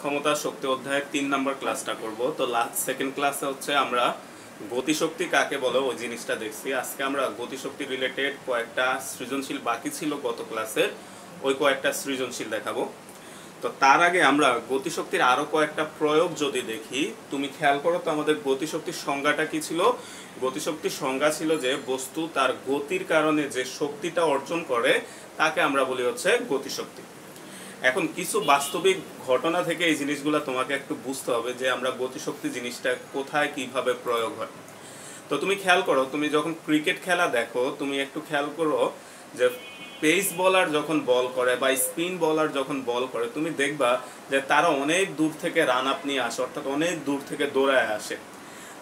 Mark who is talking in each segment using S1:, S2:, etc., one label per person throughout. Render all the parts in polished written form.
S1: ক্ষমতা শক্তি অধ্যায়ের 3 নম্বর ক্লাসটা করব। তো লাস্ট সেকেন্ড ক্লাসে হচ্ছে আমরা গতিশক্তি কাকে বলে ওই জিনিসটা দেখছি। আজকে আমরা গতিশক্তি রিলেটেড কয়েকটা সৃজনশীল বাকি ছিল গত ক্লাসে, ওই কয়েকটা সৃজনশীল দেখাবো। তো তার আগে আমরা গতিশক্তির আরো কয়েকটা প্রয়োগ যদি দেখি, তুমি খেয়াল করো তো আমাদের গতিশক্তির সংজ্ঞাটা কি ছিল। গতিশক্তির সংজ্ঞা ছিল যে বস্তু তার গতির কারণে যে শক্তিটা অর্জন করে তাকে আমরা বলি হচ্ছে গতিশক্তি। এখন কিছু বাস্তবিক ঘটনা থেকে এই জিনিসগুলো তোমাকে একটু বুঝতে হবে যে আমরা গতিশক্তি জিনিসটা কোথায় কিভাবে প্রয়োগ হয়। তো তুমি খেয়াল করো, তুমি যখন ক্রিকেট খেলা দেখো, তুমি একটু খেয়াল করো যে পেস বলার যখন বল করে বা স্পিন বলার যখন বল করে, তুমি দেখবা যে তারা অনেক দূর থেকে রান আপ নিয়ে আসে, অর্থাৎ অনেক দূর থেকে দৌড়ায় আসে।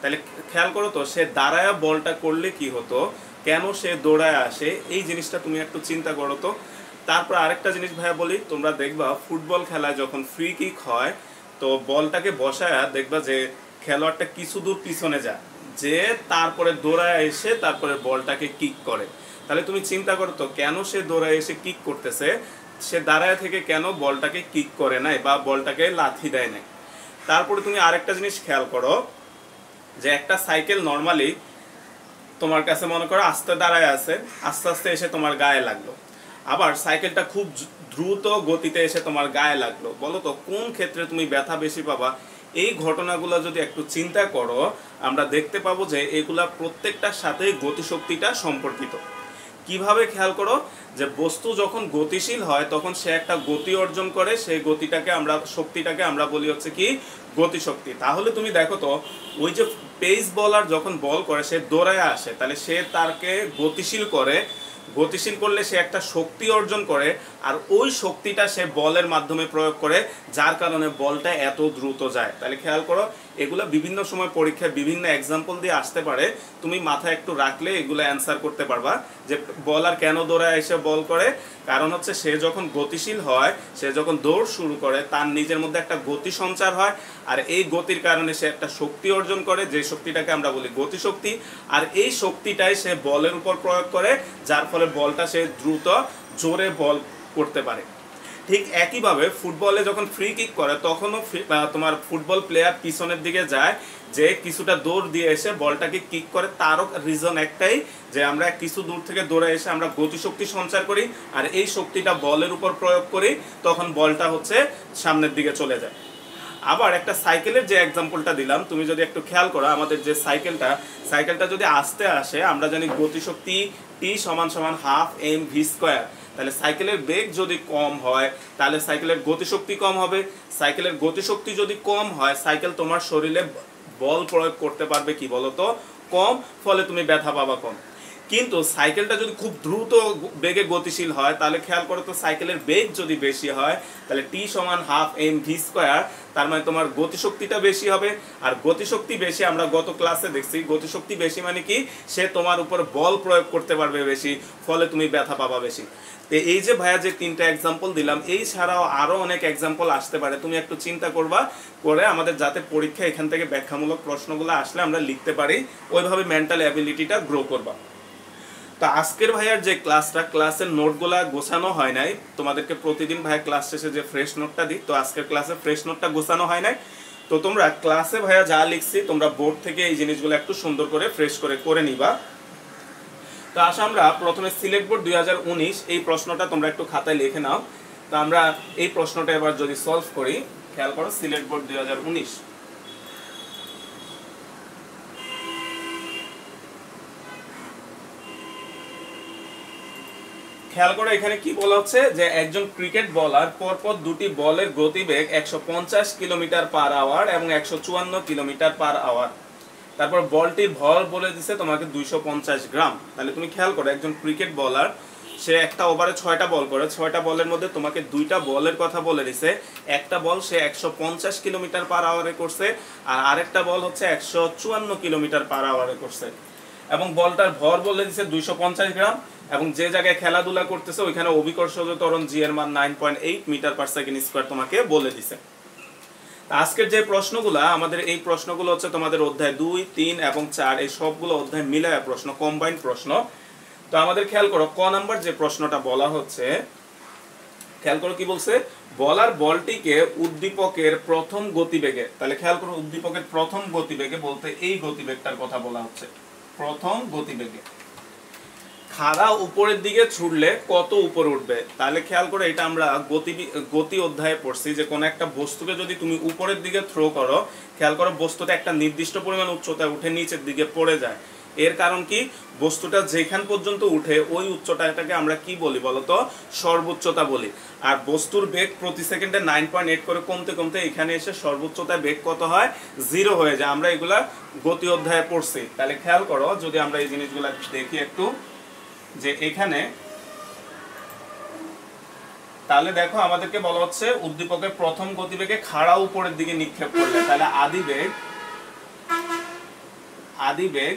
S1: তাহলে খেয়াল করো তো সে দাঁড়ায় বলটা করলে কি হতো, কেন সে দৌড়ায় আসে, এই জিনিসটা তুমি একটু চিন্তা করো তো। তারপর আরেকটা জিনিস ভাইয়া বলি, তোমরা দেখবা ফুটবল খেলায় যখন ফ্রি কিক হয় তো বলটাকে বসায় দেখবা যে খেলোয়াড়টা কিছু দূর পিছনে যায়, যে তারপরে দৌড়ায় এসে তারপরে বলটাকে কিক করে। তাহলে তুমি চিন্তা করো তো কেন সে দৌড়ায় এসে কিক করতেছে, সে দাঁড়ায় থেকে কেন বলটাকে কিক করে নাই বা বলটাকে লাথি দেয় নাই। তারপরে তুমি আরেকটা জিনিস খেয়াল করো যে একটা সাইকেল নর্মালি তোমার কাছে মনে করো আস্তে দাঁড়ায় আছে, আস্তে আস্তে এসে তোমার গায়ে লাগলো, আবার সাইকেলটা খুব দ্রুত গতিতে এসে তোমার গায়ে লাগলো। বলো তো কোন ক্ষেত্রে তুমি ব্যথা বেশি পাবা? এই ঘটনাগুলো যদি একটু চিন্তা করো, আমরা দেখতে পাবো যে এগুলা প্রত্যেকটার সাথেই গতিশক্তিটা সম্পর্কিত। কিভাবে? খেয়াল করো যে বস্তু যখন গতিশীল হয় তখন সে একটা গতি অর্জন করে, সেই গতিটাকে আমরা শক্তিটাকে আমরা বলি হচ্ছে কি গতিশক্তি। তাহলে তুমি দেখো তো ওই যে পেস বলার যখন বল করে সে দৌড়ায় আসে, তাহলে সে তাকে গতিশীল করে, গতিশীল করলে সে একটা শক্তি অর্জন করে, আর ওই শক্তিটা সে বলের মাধ্যমে প্রয়োগ করে, যার কারণে বলটা এত দ্রুত যায়। তাহলে খেয়াল করো এগুলো বিভিন্ন সময় পরীক্ষায় বিভিন্ন এক্সাম্পল দিয়ে আসতে পারে, তুমি মাথায় একটু রাখলে এগুলো অ্যান্সার করতে পারবা যে বলার কেন দৌড়ায় এসে বল করে। কারণ হচ্ছে সে যখন গতিশীল হয়, সে যখন দৌড় শুরু করে তার নিজের মধ্যে একটা গতি সঞ্চার হয়, আর এই গতির কারণে সে একটা শক্তি অর্জন করে, যে শক্তিটাকে আমরা বলি গতিশক্তি, আর এই শক্তিটাই সে বলের উপর প্রয়োগ করে, যার ফলে বলটা সে দ্রুত জোরে বল করতে পারে। ঠিক একইভাবে ফুটবলে যখন ফ্রি কিক করে তখনও তোমার ফুটবল প্লেয়ার পিছনের দিকে যায়, যে কিছুটা দৌড় দিয়ে এসে বলটাকে কিক করে। তারও রিজন একটাই যে আমরা কিছু দূর থেকে দৌড়ে এসে আমরা গতিশক্তি সঞ্চার করি, আর এই শক্তিটা বলের উপর প্রয়োগ করি, তখন বলটা হচ্ছে সামনের দিকে চলে যায়। আবার একটা সাইকেলের যে এক্সাম্পলটা দিলাম, তুমি যদি একটু খেয়াল করো আমাদের যে সাইকেলটা যদি আস্তে আসে, আমরা জানি গতিশক্তি টি সমান সমান হাফ এম ভি স্কোয়ার। তাহলে সাইকেলের বেগ যদি কম হয় তাহলে সাইকেলের গতিশক্তি কম হবে, সাইকেলের গতিশক্তি যদি কম হয় সাইকেল তোমার শরীরে বল প্রয়োগ করতে পারবে কি বলতো কম, ফলে তুমি ব্যথা পাবা কম। কিন্তু সাইকেলটা যদি খুব দ্রুত বেগে গতিশীল হয়, তাহলে খেয়াল করো তো সাইকেলের বেগ যদি বেশি হয় তাহলে টি সমান হাফ এম ভি স্কোয়ার, তার মানে তোমার গতিশক্তিটা বেশি হবে। আর গতিশক্তি বেশি আমরা গত ক্লাসে দেখছি, গতিশক্তি বেশি মানে কি সে তোমার উপর বল প্রয়োগ করতে পারবে বেশি, ফলে তুমি ব্যথা পাবা বেশি। তো এই যে ভাইয়া যে 3টা এক্সাম্পল দিলাম, এই ছাড়াও আরো অনেক এক্সাম্পল আসতে পারে, তুমি একটু চিন্তা করবা করে আমাদের যাতে পরীক্ষা এখান থেকে ব্যাখ্যামূলক প্রশ্নগুলো আসলে আমরা লিখতে পারি, ওইভাবে মেন্টাল অ্যাবিলিটিটা গ্রো করবা। তো আজকের ভাইয়ার যে ক্লাসের নোটগুলা গোছানো হয় নাই, তোমাদেরকে প্রতিদিন ভাইয়া ক্লাস শেষে যে ফ্রেশ নোটটা দিই, তো আজকের ক্লাসে ফ্রেশ নোটটা গোছানো হয় নাই। তো তোমরা ক্লাসে ভাইয়া যা লিখছি তোমরা বোর্ড থেকে এই জিনিসগুলো একটু সুন্দর করে ফ্রেশ করে নিবা। তো আসা আমরা প্রথমে সিলেক্ট বোর্ড 2019 এই প্রশ্নটা তোমরা একটু খাতায় লিখে নাও। তো আমরা এই প্রশ্নটা এবার যদি সলভ করি, খেয়াল করো সিলেক্ট বোর্ড 2019। খেয়াল করে এখানে কি বলা হচ্ছে যে একজন ক্রিকেট বলার পরপর দুটি বলের গতিবেগ 150 কিলোমিটার পার আওয়ার এবং 154 কিলোমিটার পার আওয়ার। তারপর বলটির ভর বলে দিছে তোমাকে 250 গ্রাম। তাহলে তুমি খেয়াল করো একজন ক্রিকেট বলার সে একটা ওভারে 6টা বল করে, 6টা বলের মধ্যে তোমাকে 2টা বলের কথা বলে দিছে। একটা বল সে 150 কিলোমিটার পার আওয়ারে করছে, আর আরেকটা বল হচ্ছে 154 কিলোমিটার পার আওয়ারে করছে, এবং বলটার ভর বলে দিছে 250 গ্রাম, এবং যে জায়গায় খেলাধুলা করতেছে ওইখানে অভিকর্ষজ ত্বরণ জি এর মান 9.8 মিটার পার সেকেন্ড স্কয়ার তোমাকে বলে দিছে। আজকের যে প্রশ্নগুলো আমাদের, এই প্রশ্নগুলো হচ্ছে তোমাদের অধ্যায় 2, 3 এবং 4 এই সবগুলো অধ্যায় মিলায়া প্রশ্ন, কম্বাইন্ড প্রশ্ন। তো আমাদের খেয়াল করো ক নাম্বার যে প্রশ্নটা বলা হচ্ছে, খেয়াল করো কি বলছে, বলার বলটিকে উদ্দীপকের প্রথম গতিবেগে, তাহলে খেয়াল করো উদ্দীপকের প্রথম গতিবেগে বলতে এই গতিবেগটার কথা বলা হচ্ছে, প্রথম গতিবেগে খাড়া উপরের দিকে ছুটলে কত উপরে উঠবে। তাহলে খেয়াল করে এটা আমরা গতি অধ্যায়ে পড়ছি যে কোন একটা বস্তুকে যদি তুমি উপরের দিকে থ্রো করো, খেয়াল করো বস্তুটা একটা নির্দিষ্ট পরিমাণ উচ্চতায় উঠে নিচের দিকে পড়ে যায়। এর কারণ কি, বস্তুটা যেখান পর্যন্ত উঠে ওই উচ্চতাটাকে আমরা কি বলি বলতো, সর্বোচ্চতা বলি। আর বস্তুর বেগ প্রতি সেকেন্ডে 9.8 করে কমতে কমতে এখানে এসে সর্বোচ্চতায় বেগ কত হয়, 0 হয়ে যায়। আমরা এগুলা গতি অধ্যায়ে পড়ছি। তাহলে খেয়াল করো যদি আমরা এই জিনিসগুলা দেখি একটু, যে এখানে তাহলে দেখো আমাদেরকে বলা হচ্ছে উদ্দীপকের প্রথম গতিবেগে খাড়া উপরের দিকে নিক্ষেপ করলে, তাহলে আদিবেগ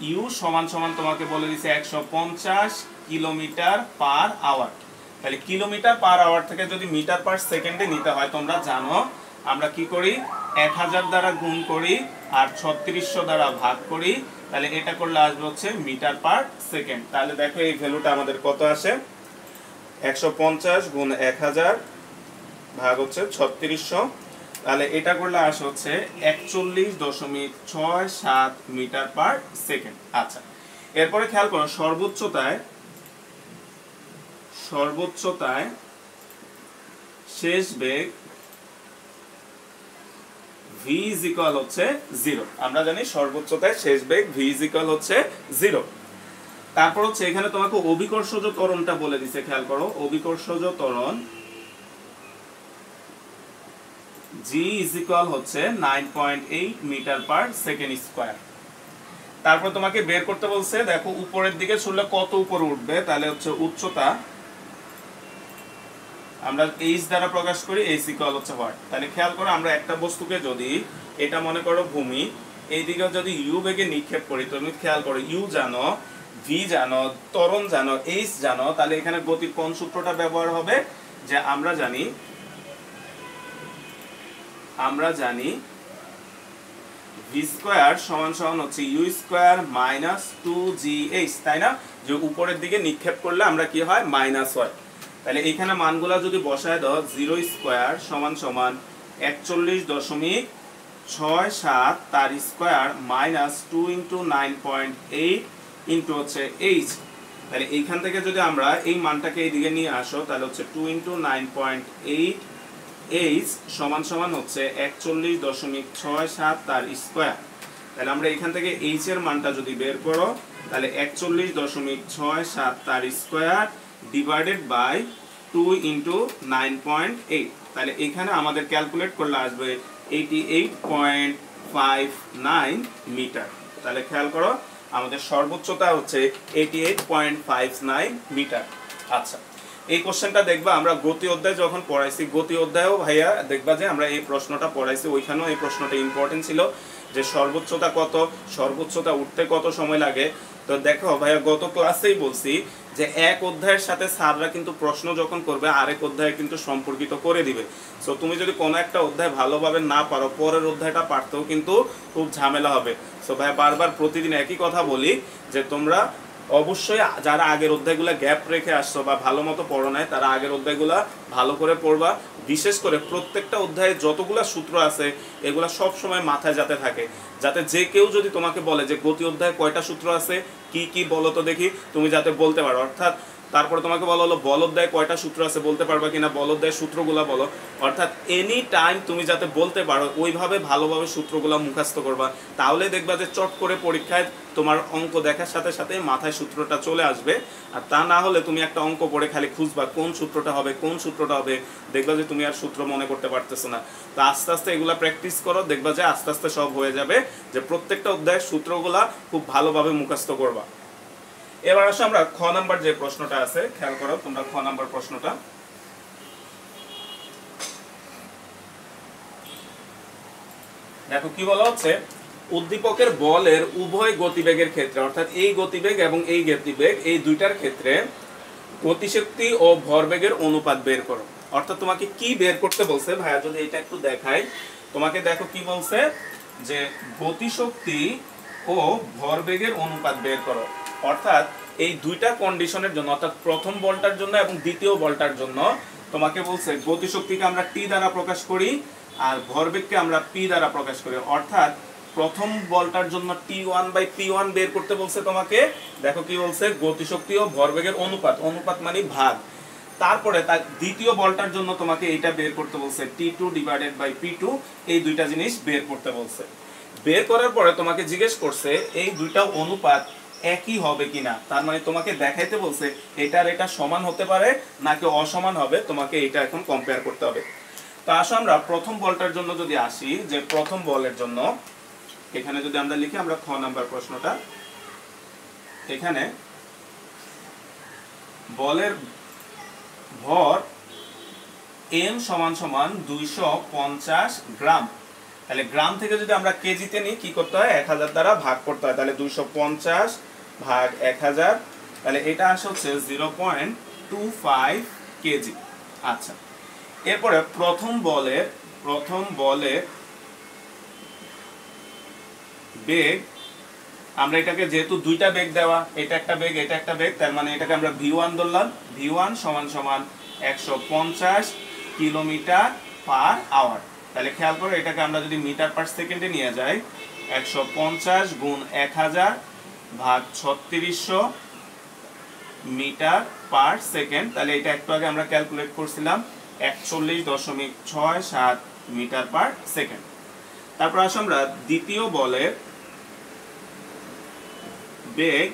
S1: ইউ সমান সমান তোমাকে বলে দিছে 150 কিলোমিটার পার আওয়ার। তাহলে কিলোমিটার পার আওয়ার থেকে যদি মিটার পার সেকেন্ডে নিতে হয়, তোমরা জানো আমরা কি করি, 1000 দ্বারা গুণ করি আর 3600 দ্বারা ভাগ করি, তাহলে এটা করলে আসবে হচ্ছে মিটার পার সেকেন্ড। তাহলে দেখো এই ভ্যালুটা আমাদের কত আসে, 150 গুণ 1000 ভাগ হচ্ছে 3600, তাহলে এটা করলে আসে হচ্ছে 41.67 মিটার পার সেকেন্ড। আচ্ছা, এরপরে খেয়াল করো সর্বোচ্চতায় শেষ বেগ v ইকুয়াল হচ্ছে 0। আমরা জানি সর্বোচ্চতায় শেষ বেগ v ইকুয়াল হচ্ছে 0। তারপর হচ্ছে এখানে তোমাকে অভিকর্ষজ ত্বরণটা বলে দিছে, খেয়াল করো অভিকর্ষজ ত্বরণ g ইকুয়াল হচ্ছে 9.8 মিটার পার সেকেন্ড স্কয়ার। তারপর তোমাকে বের করতে বলছে, দেখো উপরের দিকে ছুটলে কত উপরে উঠবে, তাহলে হচ্ছে উচ্চতা আমরা h দ্বারা প্রকাশ করি, h ইকুয়াল হচ্ছে হোয়াট। তাহলে খেয়াল করো আমরা একটা বস্তুকে যদি, এটা মনে করো ভূমি, এই দিকে যদি u বেগে নিক্ষেপ করি, তুমি খেয়াল করো u জানো, v জানো, ত্বরণ জানো, h জানো, তাহলে এখানে গতির কোন সূত্রটা ব্যবহার হবে, যে আমরা জানি v স্কয়ার সমান সমান হচ্ছে u স্কয়ার মাইনাস 2gh, তাই না, যে উপরের দিকে নিক্ষেপ করলে আমরা কি হয়, মাইনাস হয়। তাহলে এখানে মানগুলা যদি বসায় দাও, 0 স্কয়ার সমান সমান 41.67 তার স্কয়ার মাইনাস 2 × 9.8 ইন্টু হচ্ছে h। তাহলে এইখান থেকে যদি আমরা এই মানটাকে এইদিকে নিয়ে আসো, তাহলে হচ্ছে 2 × 9.8 h সমান সমান হচ্ছে 41.67 তার স্কয়ার। তাহলে আমরা এখান থেকে h এর মানটা যদি বের করো, তাহলে 41.67 তার স্কয়ার ডিভাইডেড বাই 2 × 9.8, তাহলে এখানে আমাদের ক্যালকুলেট করলে আসবে 88.59 মিটার। তাহলে খেয়াল করো আমাদের সর্বোচ্চতা হচ্ছে 88.59 মিটার। আচ্ছা, এই কোশ্চেনটা দেখবা আমরা গতি অধ্যায় যখন পড়াইছি, গতি অধ্যায়েও ভাইয়া দেখবা যে আমরা এই প্রশ্নটা পড়াইছি, ওইখানেও এই প্রশ্নটা ইম্পর্টেন্ট ছিল যে সর্বোচ্চতা কত, সর্বোচ্চতা উঠতে কত সময় লাগে। তো দেখো ভাইয়া গত ক্লাসেই বলছি যে এক অধ্যায়ের সাথে স্যাররা কিন্তু প্রশ্ন যখন করবে আরেক অধ্যায়ে কিন্তু সম্পর্কিত করে দিবে। সো তুমি যদি কোনো একটা অধ্যায় ভালোভাবে না পারো, পরের অধ্যায়টা পারতেও কিন্তু খুব ঝামেলা হবে। সো ভাইয়া বারবার প্রতিদিন একই কথা বলি যে তোমরা অবশ্যই যারা আগের অধ্যায়গুলো গ্যাপ রেখে আসছো বা ভালো মতো পড়ো নাই, তারা আগের অধ্যায়গুলো ভালো করে পড়বা। বিশেষ করে প্রত্যেকটা অধ্যায়ে যতগুলো সূত্র আছে এগুলো সব সময় মাথায় যাতে থাকে, যাতে যে কেউ যদি তোমাকে বলে যে গতি অধ্যায়ে কয়টা সূত্র আছে, কি কি বলো তো দেখি, তুমি যাতে বলতে পারো। অর্থাৎ তারপরে তোমাকে বলা হলো বল অধ্যায়ে কয়টা সূত্র আছে, বলতে পারবা কিনা, বল অধ্যায়ের সূত্রগুলো বলো। অর্থাৎ এনি টাইম তুমি যাতে বলতে পারো, ওইভাবে ভালোভাবে সূত্রগুলো মুখস্থ করবা। তাহলে দেখবা যে চট করে পরীক্ষায় তোমার অঙ্ক দেখার সাথে সাথে মাথায় সূত্রটা চলে আসবে। আর তা না হলে তুমি একটা অঙ্ক পড়ে খালি খুঁজবা কোন সূত্রটা হবে, কোন সূত্রটা হবে, দেখবা যে তুমি আর সূত্র মনে করতে পারতেছো না। তো আস্তে আস্তে এগুলা প্র্যাকটিস করো, দেখবা যে আস্তে আস্তে সব হয়ে যাবে, যে প্রত্যেকটা অধ্যায়ের সূত্রগুলা খুব ভালোভাবে মুখস্থ করবা। এবার আসো আমরা খ নাম্বার যে প্রশ্নটা আছে, খেয়াল করো তোমরা খ নাম্বার প্রশ্নটা। দেখো কি বলা হচ্ছে, উদ্দীপকের বলের উভয় গতিবেগের ক্ষেত্রে, অর্থাৎ এই গতিবেগ এবং এই গতিবেগ এই দুইটার ক্ষেত্রে গতিশক্তি ও ভরবেগের অনুপাত বের করো। অর্থাৎ তোমাকে কি বের করতে বলছে ভাইয়া, যদি এটা একটু দেখাই তোমাকে, দেখো কি বলছে যে গতিশক্তি ও ভরবেগের অনুপাত বের করো। অর্থাৎ এই দুইটা কন্ডিশনের জন্য, অর্থাৎ প্রথম বলটার জন্য এবং দ্বিতীয় বলটার জন্য তোমাকে বলছে গতিশক্তিকে আমরা টি দ্বারা প্রকাশ করি আর ভরবেগকে আমরা পি দ্বারা প্রকাশ করি। অর্থাৎ প্রথম বলটার জন্য T1/P1 বের করতে বলছে তোমাকে। দেখো কি বলছে, গতিশক্তি ও ভরবেগের অনুপাত, অনুপাত মানে ভাগ। তারপরে তার দ্বিতীয় বলটার জন্য তোমাকে এটা বের করতে বলছে T2/P2, এই দুইটা জিনিস বের করতে বলছে। বের করার পরে তোমাকে জিজ্ঞেস করছে এই দুইটা অনুপাত একই হবে কিনা, তার মানে তোমাকে দেখাইতে বলছে এটার এটা সমান হতে পারে নাকি অসমান হবে, তোমাকে এটা এখন কম্পেয়ার করতে হবে। তো আসো আমরা প্রথম বলটার জন্য যদি আসি, যে প্রথম বলের জন্য এখানে যদি আমরা লিখি, আমরা খ নাম্বার প্রশ্নটা, এখানে বলের ভর m = 250 গ্রাম। তাহলে গ্রাম থেকে যদি আমরা কেজিতে নিই কি করতে হয়, 1000 দ্বারা ভাগ করতে হয়। তাহলে 250 ভাগ 1000, তাহলে এটা আসে হচ্ছে 0.25 কেজি। আচ্ছা, এরপরে প্রথম বলের বেগ, আমরা এটাকে যেহেতু দুইটা বেগ দেওয়া, এটা একটা বেগ এটা একটা বেগ, তার মানে এটাকে আমরা v1 ধরলাম। v1 = 150 kilometre per hour. তাহলে খেয়াল করো, এটাকে আমরা যদি মিটার পার সেকেন্ডে নিয়ে যাই, 150 গুণ 1000 ভাগ 3600 মিটার পার সেকেন্ড। তাহলে এটা একটু আগে আমরা ক্যালকুলেট করছিলাম 41.67 মিটার পার সেকেন্ড। তারপর আসো আমরা দ্বিতীয় বলের বেগ,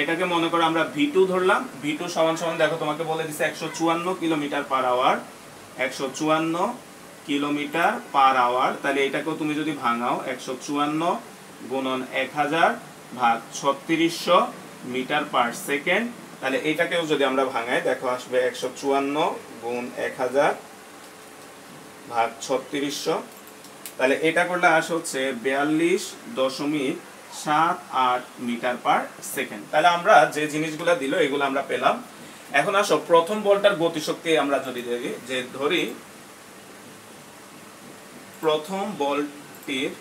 S1: এটাকে মনে করো আমরা v2 ধরলাম। v2 = দেখো তোমাকে বলে দিছে 154 kilometre per hour, 154 kilometre per hour. তাহলে এটাকেও তুমি যদি ভাঙাও, 154 গুণন 1000 ভাগ 3600 মিটার পার সেকেন্ড। তাহলে এটাকেও যদি আমরা ভাঙাই, দেখো আসবে 154 গুণ 1000 ভাগ 3600। তাহলে এটা করলে আসে হচ্ছে 42.78 মিটার পার সেকেন্ড। তাহলে আমরা যে জিনিসগুলো দিল এগুলো আমরা পেলাম। এখন আসো প্রথম বলটার গতিশক্তি আমরা যদি ধরি, প্রথম বলটির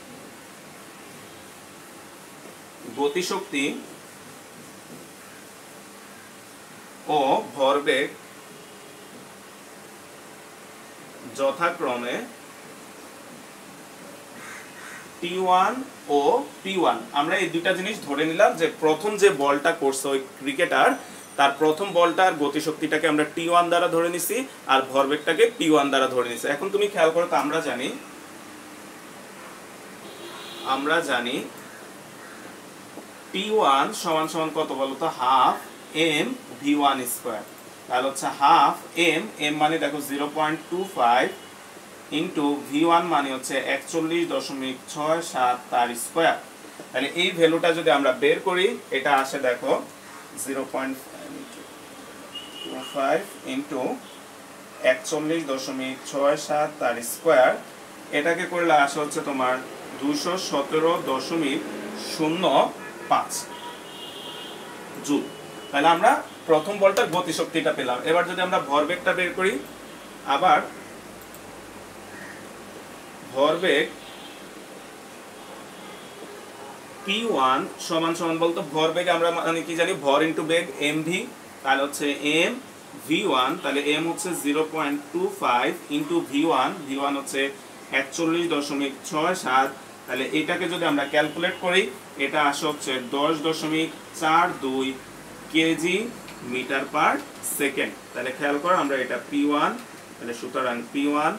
S1: গতিশক্তি ও ভরবেগ যথাক্রমে T1 ও P1। আমরা এই দুইটা জিনিস ধরে নিলাম যে প্রথম যে বলটা করছে ওই ক্রিকেটার, তার প্রথম বলটার গতিশক্তিটাকে আমরা T1 দ্বারা ধরে নিছি আর ভরবেগটাকে P1 দ্বারা ধরে নিছি। এখন তুমি খেয়াল করো তো, আমরা জানি P1 = কত বলো তো, হাফ m v1 স্কয়ার। তাহলে হচ্ছে হাফ m মানে দেখো 0.25 ইন্টু v1 মানে হচ্ছে 41.67 তার স্কয়ার। তাহলে এই ভ্যালুটা যদি আমরা বের করি, এটা আসে দেখো 0.25 ইন্টু 41.67 তার স্কয়ার। এটাকে করলে আসে হচ্ছে তোমার 217.05 জুল। তাহলে আমরা প্রথম বলটার গতিশক্তিটা পেলাম। এবার যদি আমরা ভরবেগটা বের করি, আবার ভরবেগ P1 = বলতো ভরবেগ আমরা মানে কি জানি, ভর ইনটু বেগ mv। তাহলে হচ্ছে m v1, তাহলে m হচ্ছে 0.25 ইনটু v1 হচ্ছে 41.67। তাহলে এটাকে যদি আমরা ক্যালকুলেট করি, এটা আসে হচ্ছে 10.42 কেজি মিটার পার সেকেন্ড। তাহলে খেয়াল করো, আমরা এটা P1, তাহলে সুতরাং P1,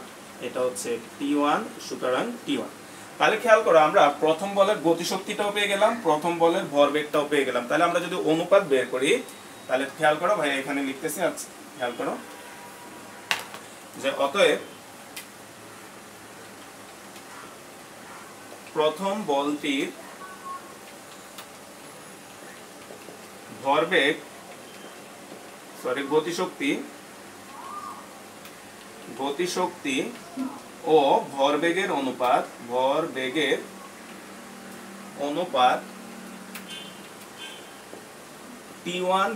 S1: এটা হচ্ছে T1, সুতরাং T1। তাহলে খেয়াল করো, আমরা প্রথম বলের গতিশক্তিটাও পেয়ে গেলাম, প্রথম বলের ভরবেগটাও পেয়ে গেলাম। তাহলে আমরা যদি অনুপাত বের করি, তাহলে খেয়াল করো ভাই, এখানে লিখতেছি, আচ্ছা খেয়াল করো যে অতএব প্রথম বলটির ভরবেগ গতিশক্তি ও ভরবেগের অনুপাত T1/P1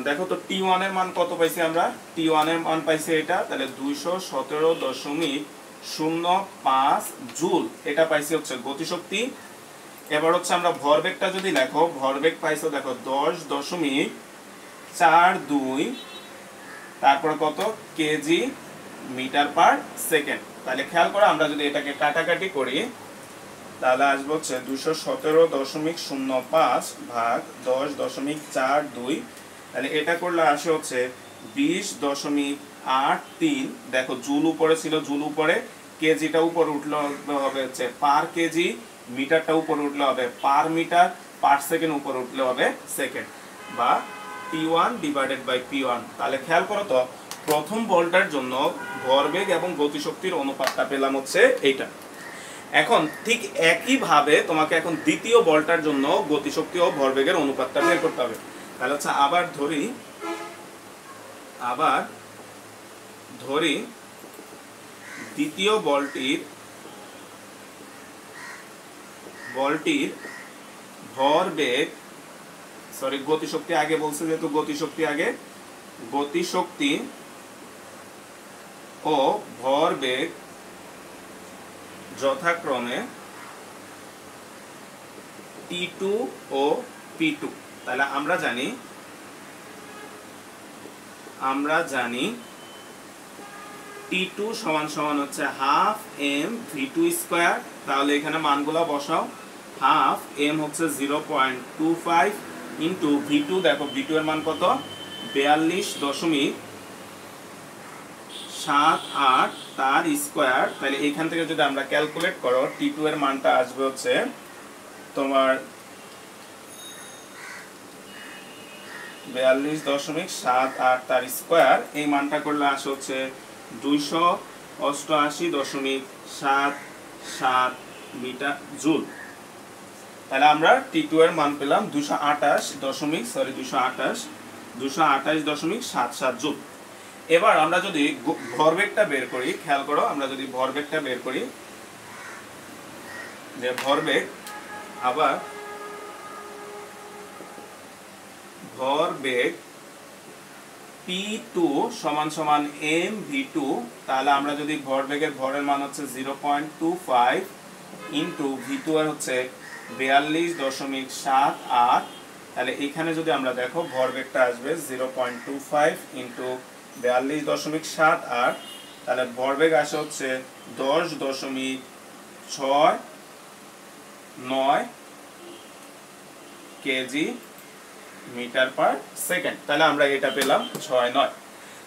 S1: = দেখো তো T1 এর মান কত পাইছি আমরা, T1 এর মান পাইছি এটা, তাহলে 217.05 জুল, এটা পাইছি হচ্ছে গতিশক্তি। এবার হচ্ছে আমরা ভরবেগটা যদি লেখো, ভরবেগ পাইছো দেখো 10.42 তারপরে কত কেজি মিটার পার সেকেন্ড। তাহলে খেয়াল করো আমরা যদি এটাকে কাটাকাটি করি তাহলে আসবে হচ্ছে 217.05 ভাগ 10.42। তাহলে এটা করলে আসে হচ্ছে 20.83। দেখো জুল উপরে ছিল, জুল উপরে, কেজিটা উপরে উঠলে হবে হচ্ছে পার কেজি, মিটারটা উপরে উঠলে হবে পার মিটার, পার সেকেন্ড উপরে উঠলে হবে সেকেন্ড, বা T1 ডিভাইডেড বাই P1। তাহলে খেয়াল করো তো প্রথম বলটার জন্য ভরবেগ এবং গতিশক্তির অনুপাতটা পেলাম হচ্ছে এইটা। এখন ঠিক একইভাবে তোমাকে এখন দ্বিতীয় বলটার জন্য গতিশক্তি ও ভরবেগের অনুপাতটা বের করতে হবে। তাহলে হচ্ছে আবার ধরি দ্বিতীয় বলটির ভরবেগ, সরি গতিশক্তি আগে বলছে, যেহেতু গতিশক্তি ও ভরবেগ যথাক্রমে T2 ও P2। তাহলে আমরা জানি T2 সমান সমান হচ্ছে হাফ m v2 স্কয়ার। তাহলে এখানে মানগুলো বসাও, হাফ m হচ্ছে 0.25 ইন্টু v2, দেখো v2 এর মান কত 42.78 তার স্কয়ার। তাহলে এখান থেকে যদি আমরা ক্যালকুলেট করো T2 এর মানটা আসবে হচ্ছে তোমার 42.78 তার স্কয়ার। এই মানটা করলে আসে হচ্ছে 288.77 মিটার জুল। তাহলে আমরা T2 এর মান পেলাম 228.77 জুল। এবার আমরা যদি ভরবেগটা বের করি, খেয়াল করো আমরা যদি ভরবেগটা বের করি, যে ভরবেগ P2 সমান সমান mv2। তাহলে আমরা যদি ভরবেগের ভরের মান হচ্ছে 0.25 ইন্টু v2 এর হচ্ছে 42.78। তাহলে এখানে যদি আমরা দেখো ভরবেগটা আসবে 0.25 ইন্টু 42.78। তাহলে ভরবেগ আসে হচ্ছে 10.69 কেজি মিটার পার সেকেন্ড। তাহলে আমরা এটা পেলাম 69।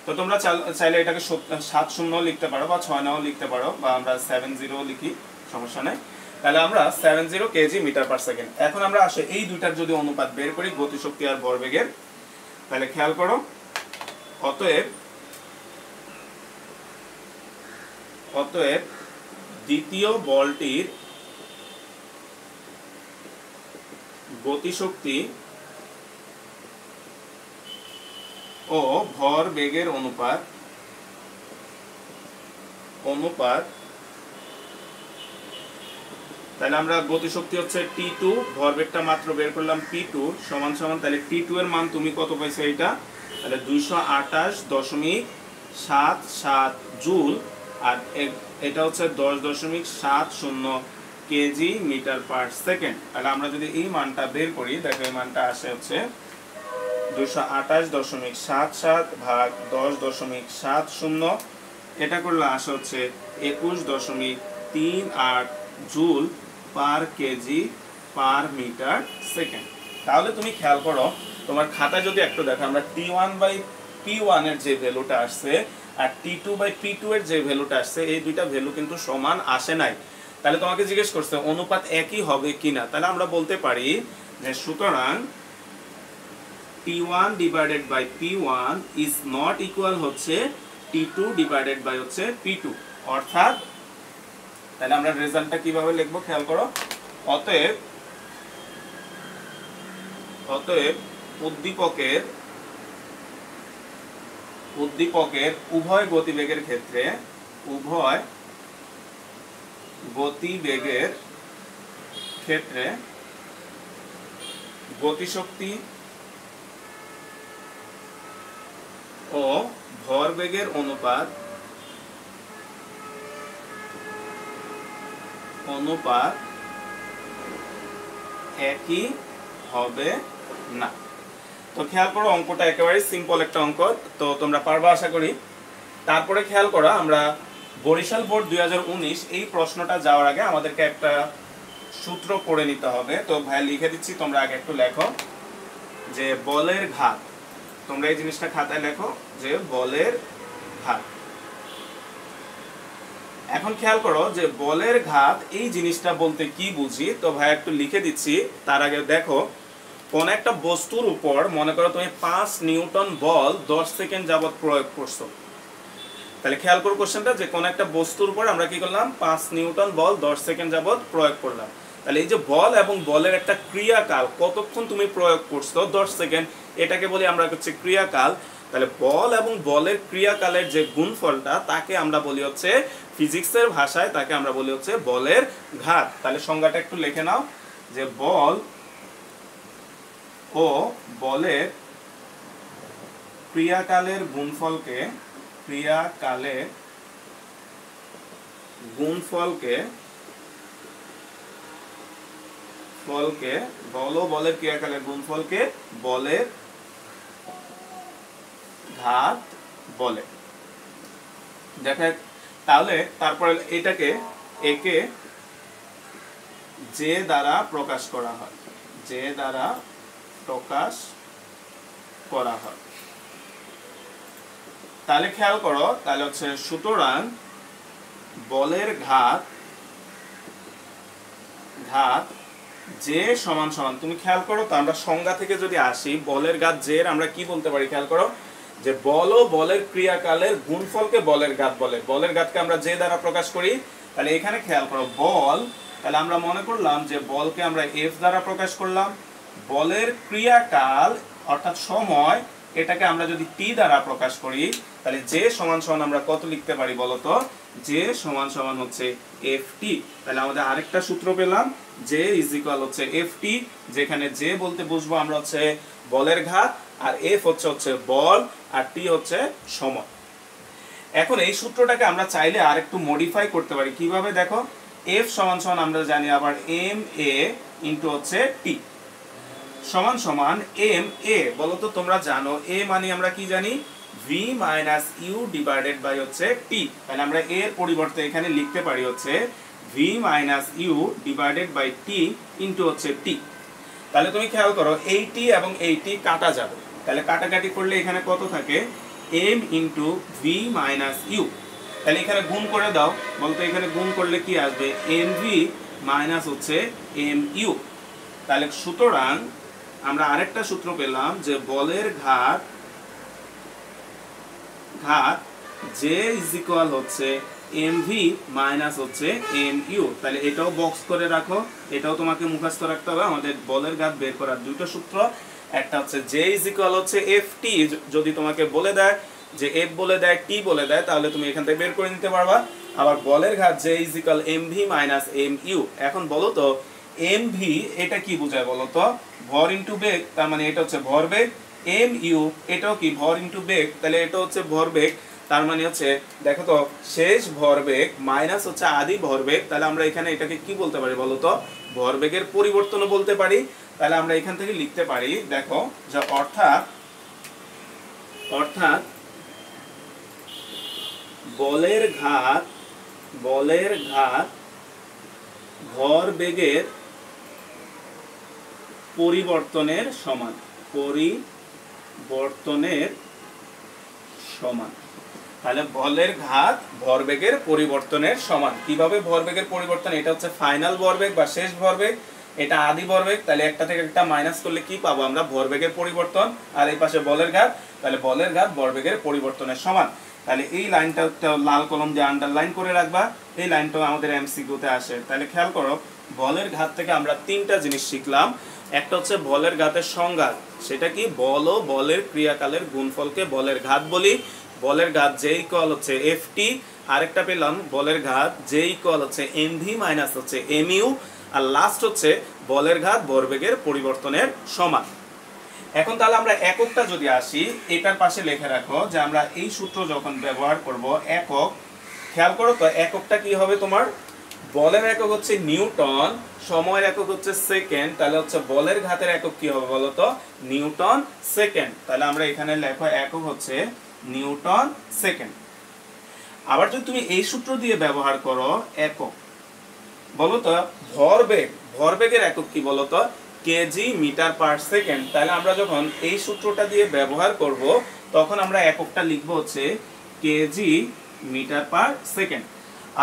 S1: তো তোমরা চাইলে এটাকে 70 লিখতে পারো বা 69 লিখতে পারো, বা আমরা 70 লিখি, সমস্যা নেই। তাহলে আমরা 70 কেজি মিটার পার সেকেন্ড। এখন আমরা আসে এই দুইটার যদি অনুপাত বের করি গতিশক্তি আর ভরবেগের, তাহলে খেয়াল করো অতএব দ্বিতীয় বলটির গতিশক্তি ও ভরবেগের অনুপাত তাহলে আমরা গতিশক্তি হচ্ছে T2, ভরবেগটা মাত্র বের করলাম P2 সমান সমান, তাহলে T2 এর মান তুমি কত পাইছো এটা, তাহলে 228.77 জুল, আর এটা হচ্ছে 10.70 কেজি মিটার পার সেকেন্ড। তাহলে আমরা যদি এই মানটা বের করি, দেখো এই মানটা আসে হচ্ছে 228.77 ভাগ 10.70, এটা করলে আসে হচ্ছে 21.38 joule per KG per metre second. তাহলে তুমি খেয়াল করো তোমার খাতায় যদি একটু দেখো, আমরা T1 বাই P1 এর যে ভ্যালুটা আসছে আর T2 বাই P2 এর যে ভ্যালুটা আসছে, এই দুইটা ভ্যালু কিন্তু সমান আসে নাই। তাহলে তোমাকে জিজ্ঞেস করছে অনুপাত একই হবে কিনা। তাহলে আমরা বলতে পারি যে সুতরাং T1 divided by P1 is not equal হচ্ছে T2 ডিভাইডেড বাই হচ্ছে P2। অর্থাৎ তাহলে আমরা রেজাল্টটা কিভাবে লিখবো খেয়াল করো, অতএব উদ্দীপকের উভয় গতিবেগের ক্ষেত্রে গতিশক্তি ও ভরবেগের অনুপাত একই হবে না। তো খেয়াল করো অঙ্কটা একেবারে সিম্পল একটা অঙ্ক, তো তোমরা পারবা আশা করি। তারপরে খেয়াল করো আমরা বরিশাল বোর্ড 2019 এই প্রশ্নটা যাওয়ার আগে আমাদেরকে একটা সূত্র পড়ে নিতে হবে। তো ভাই লিখে দিচ্ছি, তোমরা আগে একটু লেখো যে বলের ঘাত। তোমরা এই জিনিসটা খাতায় লেখো যে বলের ঘাত। এখন খেয়াল করো যে বলের ঘাত এই জিনিসটা বলতে কি বুঝি। তো ভাই একটু লিখে দিচ্ছি, তার আগে দেখো কোন একটা বস্তুর উপর মনে করো তুমি 5 নিউটন বল 10 সেকেন্ড যাবত প্রয়োগ করছো। তাহলে খেয়াল করো কোশ্চেনটা, যে কোন একটা বস্তুর উপর আমরা কি করলাম 5 নিউটন বল 10 সেকেন্ড যাবত প্রয়োগ করলাম। তাহলে এই যে বল এবং বলের একটা ক্রিয়াকাল, কতক্ষণ তুমি প্রয়োগ করছো 10 সেকেন্ড, এটাকে বলি আমরা হচ্ছে ক্রিয়াকাল। তাহলে বল এবং বলের ক্রিয়াকালের যে গুণফলটা তাকে আমরা বলি হচ্ছে ফিজিক্সের ভাষায় তাকে আমরা বলি হচ্ছে বলের ঘাত। তাহলে সংজ্ঞাটা একটু লিখে নাও যে বল ও বলের ক্রিয়াকালের গুণফলকে বল ও বলের ক্রিয়াকালের গুণফলকে বলের ঘাত বলে। দেখে তাহলে তারপরে এটাকে একে যে দ্বারা প্রকাশ করা হয়, তাহলে খেয়াল করো, তাহলে হচ্ছে সুতরাং বলের ঘাত যে সমান সমান, তুমি খেয়াল করো তো আমরা সংজ্ঞা থেকে যদি আসি বলের ঘাত যে আমরা কি বলতে পারি, খেয়াল করো যে বল ও বলের ক্রিয়াকালের গুণফলকে বলের ঘাত বলে। বলের ঘাতকে আমরা যে দ্বারা প্রকাশ করি। তাহলে এখানে খেয়াল করো বল, তাহলে আমরা মনে করলাম যে বলকে আমরা এফ দ্বারা প্রকাশ করলাম। বলের ক্রিয়াকাল অর্থাৎ সময়, এটাকে আমরা যদি টি দ্বারা প্রকাশ করি, তাহলে যে সমান সমান আমরা কত লিখতে পারি বলতো, যে সমান সমান হচ্ছে এফ টি। তাহলে আমাদের আরেকটা সূত্র পেলাম, যে ইজ ইকুয়াল হচ্ছে এফ টি, যেখানে যে বলতে বুঝবো আমরা হচ্ছে বলের ঘাত, আর এফ হচ্ছে বল, আর টি হচ্ছে সময়। এখন এই সূত্রটাকে আমরা চাইলে আর একটু মডিফাই করতে পারি। কিভাবে দেখো, এফ সমান সমান আমরা জানি আবার এম এ ইন্টু হচ্ছে টি সমান সমান এম এ। বলতো তোমরা জানো এ মানে আমরা কি জানি, V minus U divided by হচ্ছে টি। তাহলে আমরা এর পরিবর্তে এখানে লিখতে পারি হচ্ছে V minus U divided by T into হচ্ছে টি। তাহলে তুমি খেয়াল করো এই টি এবং এই টি কাটা যাবে, তাহলে কাটাকাটি করলে এখানে কত থাকে, M into V minus U. তাহলে এখানে গুণ করে দাও, বলতো এখানে গুণ করলে কি আসবে, এম ভি মাইনাস হচ্ছে এম ইউ। তাহলে সুতরাং আমরা আরেকটা সূত্র পেলাম যে বলের ঘাত যে ইজ ইকুয়াল হচ্ছে এম ভি মাইনাস হচ্ছে এম ইউ। তাহলে এটাও বক্স করে রাখো, এটাও তোমাকে মুখস্থ রাখতে হবে। আমাদের বলের ঘাত বের করার দুটো সূত্র, একটা হচ্ছে জে ইজ ইকুয়াল হচ্ছে এফ টি, যদি তোমাকে বলে দেয় যে এফ বলে দেয় টি বলে দেয় তাহলে তুমি এখান থেকে বের করে নিতে পারবা। আবার বলের ঘাত J is equal M V minus M U. এখন বলো তো এম ভি এটা কি বোঝায় বলো তো, ভর ইন্টু বেগ, তার মানে এটা হচ্ছে ভরবেগ। এম ইউ এটাও কি ভর ইন্টু বেগ, তাহলে এটা হচ্ছে ভরবেগ। তার মানে হচ্ছে দেখো তো শেষ ভরবেগ মাইনাস হচ্ছে আদি ভরবেগ। তাহলে আমরা এখানে এটাকে কি বলতে পারি বলো তো, ভরবেগের পরিবর্তনও বলতে পারি। তাহলে আমরা এখান থেকে লিখতে পারি দেখো যে অর্থাৎ বলের ঘাত ভরবেগের পরিবর্তনের সমান। তাহলে বলের ঘাত ভরবেগের পরিবর্তনের সমান। কিভাবে ভরবেগের পরিবর্তন, এটা হচ্ছে ফাইনাল ভরবেগ বা শেষ ভরবেগ, এটা আদি ভরবেগ। তাহলে একটা থেকে একটা মাইনাস করলে কি পাবো আমরা, ভরবেগের পরিবর্তন। আর এই পাশে বলের ঘাত, তাহলে বলের ঘাত ভরবেগের পরিবর্তনের সমান। তাহলে এই লাইনটা লাল কলম দিয়ে আন্ডারলাইন করে রাখবা, এই লাইনটা আমাদের এমসিকিউতে আসে। তাহলে খেয়াল করো বলের ঘাত থেকে আমরা তিনটা জিনিস শিখলাম। একটা হচ্ছে বলের ঘাতের সংজ্ঞা, সেটা কি, বল ও বলের ক্রিয়াকালের গুণফলকে বলের ঘাত বলি। বলের ঘাত যে ইকুয়াল হচ্ছে এফ টি। আরেকটা পেলাম বলের ঘাত যে ইকুয়াল হচ্ছে এম ভি মাইনাস হচ্ছে এম ইউ। আর লাস্ট হচ্ছে বলের ঘাত ভরবেগের পরিবর্তনের সমান। এখন তাহলে আমরা এককটা যদি আসি, এটার পাশে লিখে রাখো যে আমরা এই সূত্র যখন ব্যবহার করব একক, খেয়াল করো তো এককটা কি হবে তোমার, বলের একক হচ্ছে নিউটন, সময়ের একক হচ্ছে সেকেন্ড, তাহলে হচ্ছে বলের ঘাতের একক কি হবে বলতো? Newton second. তাহলে আমরা এখানে লেখো একক হচ্ছে নিউটন সেকেন্ড। আবার যদি তুমি এই সূত্র দিয়ে ব্যবহার করো একক, বলতো ভরবেগ, ভরবেগের একক কি বলতো? KG metre per second. তাহলে আমরা যখন এই সূত্রটা দিয়ে ব্যবহার করব তখন আমরা এককটা লিখবো হচ্ছে KG metre per second.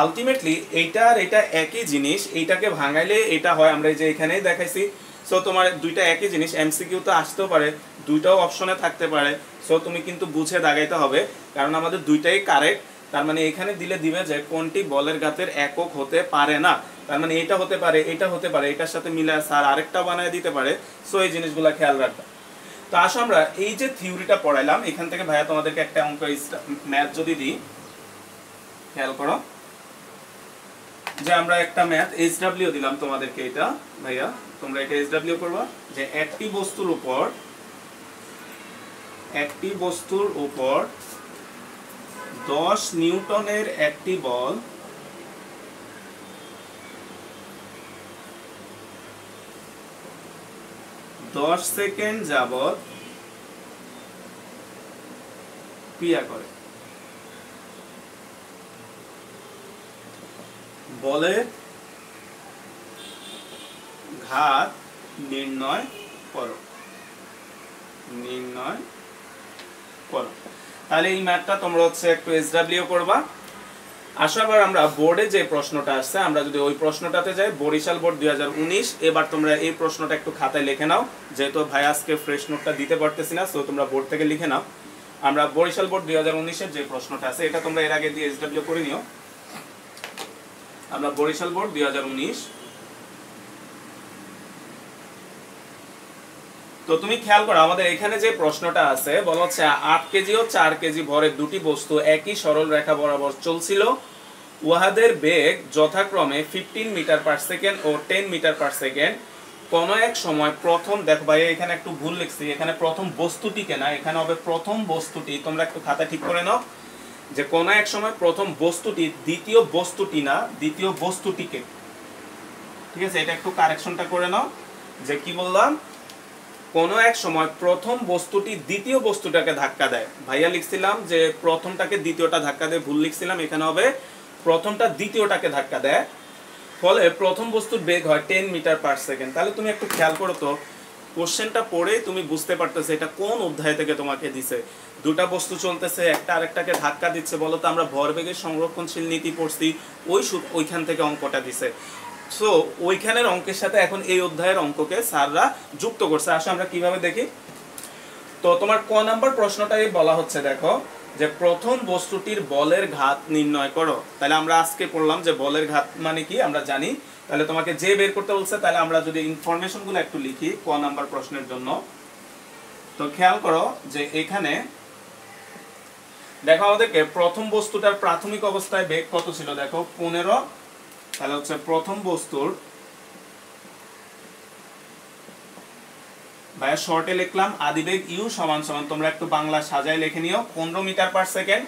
S1: Ultimately এইটা আর এটা একই জিনিস, এইটাকে ভাঙাইলে এটা হয়, আমরা এই যে এখানেই দেখাইছি। সো তোমার দুইটা একই জিনিস, এমসিকিউ তো আসতেও পারে, দুইটাও অপশনে থাকতে পারে। সো তুমি কিন্তু বুঝে দাগাইতে হবে, কারণ আমাদের দুইটাই কারেক্ট। তার মানে এখানে দিলে দিবে যে কোনটি বলের ঘাতের একক হতে পারে না, তার মানে এটা হতে পারে, এটা হতে পারে, এটার সাথে মিলে স্যার আরেকটা বানায় দিতে পারে। সো এই জিনিসগুলো খেয়াল রাখবা। তো আসো আমরা এই যে থিওরিটা পড়াইলাম, এখান থেকে ভাইয়া তোমাদেরকে একটা অঙ্ক ম্যাথ যদি দিই, খেয়াল করো যে আমরা একটা ম্যাথ এইচডব্লিউ দিলাম তোমাদেরকে, এটা ভাইয়া তোমরা এটা এইচডব্লিউ করবা যে একটি বস্তুর উপর 10 নিউটনের একটি বল 10 সেকেন্ড যাবত ক্রিয়া করে। বলের ঘাত নির্ণয় করো। তাহলে এই ম্যাথটা তোমরা হচ্ছে একটু এসডব্লিউ করবা। আসাবার আমরা বোর্ডে যে প্রশ্নটা আসছে, আমরা যদি ওই প্রশ্নটাতে যাই, বরিশাল বোর্ড 2019, এবার তোমরা এই প্রশ্নটা একটু খাতায় লিখে নাও, যেহেতু ভাই আজকে ফ্রেশ নোটটা দিতে পারতেছি না, সো তোমরা বোর্ড থেকে লিখে নাও। আমরা বরিশাল বোর্ড 2019-এর যে প্রশ্নটা আছে এটা তোমরা এর আগে দিয়ে এসডব্লিউ করে নিও। আমরা বরিশাল বোর্ড 2019। তো তুমি খেয়াল করো আমাদের এখানে যে প্রশ্নটা আছে, বলা হচ্ছে 8 কেজি ও 4 কেজি ভরের দুটি বস্তু একই সরল রেখা বরাবর চলছিল, উহাদের বেগ যথাক্রমে 15 মিটার পার সেকেন্ড ও 10 মিটার পার সেকেন্ড। কোন এক সময় প্রথম, দেখো ভাই এখানে একটু ভুল লিখছি, এখানে প্রথম বস্তুটিকে না, এখানে হবে প্রথম বস্তুটি। তোমরা একটু খাতা ঠিক করে নাও যে কোন এক সময় প্রথম বস্তুটি, দ্বিতীয় বস্তুটি না, দ্বিতীয় বস্তুটিকে। ঠিক আছে, এটা একটু কারেকশনটা করে নাও যে কি বললাম, কোন এক সময় প্রথম বস্তুটি দ্বিতীয় বস্তুটাকে ধাক্কা দেয়। ভাইয়া লিখছিলাম যে প্রথমটাকে দ্বিতীয়টা ধাক্কা দেয়, ভুল লিখছিলাম, এখানে হবে প্রথমটা দ্বিতীয়টাকে ধাক্কা দেয়, ফলে প্রথম বস্তুর বেগ হয় 10 মিটার পার সেকেন্ড। তাহলে তুমি একটু খেয়াল করো তো, কোশ্চেনটা পড়ে তুমি বুঝতে পারতেছে এটা কোন অধ্যায় থেকে তোমাকে দিছে। দুটা বস্তু চলতেছে, একটা আরেকটাকে ধাক্কা দিচ্ছে, বলো তো আমরা ভরবেগের সংরক্ষণশীল নীতি পড়ছি, ওইখান থেকে অঙ্কটা দিছে। সো ওইখানের অঙ্কের সাথে এখন এই অধ্যায়ের অঙ্ককে স্যাররা যুক্ত করছে। আসলে আমরা কিভাবে দেখি। তো তোমার ক নাম্বার প্রশ্নটাই বলা হচ্ছে, দেখো যে প্রথম বস্তুটির বলের ঘাত নির্ণয় করো। তাহলে আমরা আজকে পড়লাম যে বলের ঘাত মানে কি আমরা জানি, তাহলে তোমাকে যে বের করতে বলছে, তাহলে আমরা যদি ইনফরমেশনগুলো একটু লিখি ক নাম্বার প্রশ্নের জন্য। তো খেয়াল করো যে এখানে দেখো আমাদেরকে প্রথম বস্তুটার প্রাথমিক অবস্থায় বেগ কত ছিল, দেখো 15। তাহলে হচ্ছে প্রথম বস্তুর, ভাইয়া শর্টে লিখলাম আদিবেগ ইউ সমান সমান, তোমরা একটু বাংলা সাজায় লিখে নিও, 15 মিটার পার সেকেন্ড।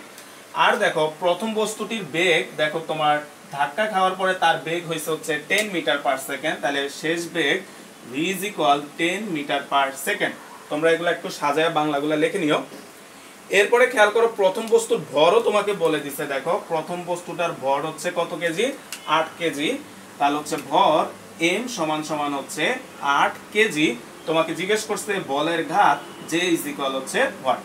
S1: আর দেখো প্রথম বস্তুটির বেগ, দেখো তোমার ধাক্কা খাওয়ার পরে তার বেগ হয়েছে হচ্ছে 10 মিটার পার সেকেন্ড। তাহলে শেষ বেগ v is equal 10 metre per second. তোমরা এগুলো একটু সাজায় বাংলাগুলো লিখে নিও। এরপরে খেয়াল করো প্রথম বস্তুর ভরও তোমাকে বলে দিছে, দেখো প্রথম বস্তুটার ভর হচ্ছে কত কেজি, 8 কেজি। তাহলে হচ্ছে ভর m সমান সমান হচ্ছে 8 কেজি। তোমাকে জিজ্ঞেস করছে বলের ঘাত j is equal হচ্ছে what।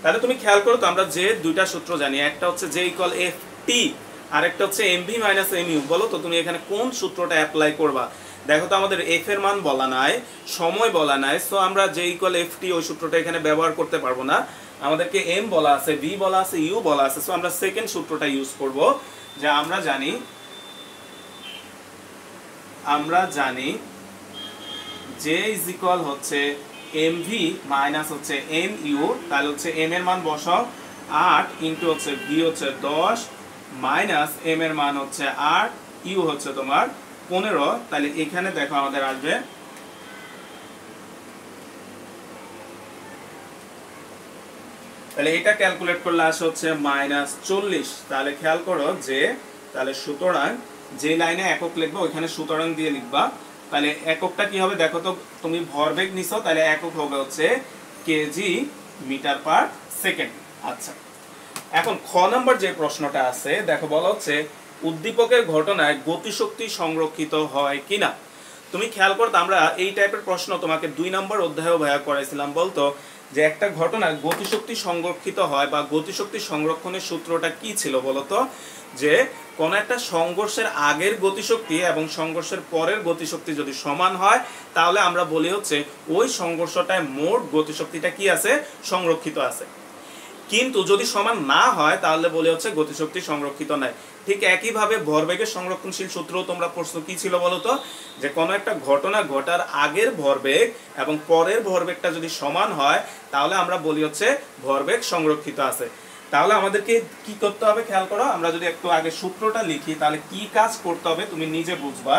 S1: তাহলে তুমি খেয়াল করো তো, আমরা যে দুইটা সূত্র জানি, একটা হচ্ছে j equal ft আর একটা হচ্ছে mv minus mu। বলো তো তুমি এখানে কোন সূত্রটা অ্যাপ্লাই করবা। দেখো তো আমাদের f এর মান বলা নাই, সময় বলা নাই, সো আমরা j equal ft ওই সূত্রটা এখানে ব্যবহার করতে পারবো না। আমাদেরকে m বলা আছে, v বলা আছে, u বলা আছে, সো আমরা সেকেন্ড সূত্রটা ইউজ করব, যে আমরা জানি j is equal হচ্ছে mv মাইনাস হচ্ছে mu। তাহলে হচ্ছে m এর মান বসাও 8 ইনটু হচ্ছে v হচ্ছে 10 মাইনাস m এর মান হচ্ছে 8, u হচ্ছে তোমার 15। তাহলে এখানে দেখো আমাদের আসবে, তাহলে এটা ক্যালকুলেট করলে আসে হচ্ছে -40। তাহলে খেয়াল করো যে, তাহলে সুতরাং যে লাইনে একক লিখবা ওইখানে সুতরাং দিয়ে লিখবা। তাহলে এককটা কি হবে দেখো তো, তুমি ভরবেগ নিছো তাহলে একক হবে হচ্ছে কেজি মিটার পার সেকেন্ড। আচ্ছা, এখন খ নাম্বার যে প্রশ্নটা আছে দেখো, বলা হচ্ছে উদ্দীপকের ঘটনায় গতিশক্তি সংরক্ষিত হয় কিনা। তুমি খেয়াল করতে, আমরা এই টাইপের প্রশ্ন তোমাকে 2 নম্বর অধ্যায়েও ভাইয়া করাইছিলাম। বলতো যে একটা ঘটনায় গতিশক্তি সংরক্ষিত হয় বা গতিশক্তি সংরক্ষণের সূত্রটা কি ছিল বলতো, যে কোন একটা সংঘর্ষের আগের গতিশক্তি এবং সংঘর্ষের পরের গতিশক্তি যদি সমান হয় তাহলে আমরা বলি হচ্ছে ওই সংঘর্ষটায় মোট গতিশক্তিটা কি আছে, সংরক্ষিত আছে। কিন্তু যদি সমান না হয় তাহলে বলে হচ্ছে গতিশক্তি সংরক্ষিত নাই। ঠিক একইভাবে ভরবেগের সংরক্ষণশীল সূত্র তোমরা প্রশ্ন কি ছিল বলতো, যে কোনো একটা ঘটনা ঘটার আগের ভরবেগ এবং পরের ভরবেগটা যদি সমান হয় তাহলে আমরা বলি হচ্ছে ভরবেগ সংরক্ষিত আছে। তাহলে আমাদেরকে কি করতে হবে খেয়াল করো, আমরা যদি একটু আগে সূত্রটা লিখি তাহলে কি কাজ করতে হবে তুমি নিজে বুঝবা।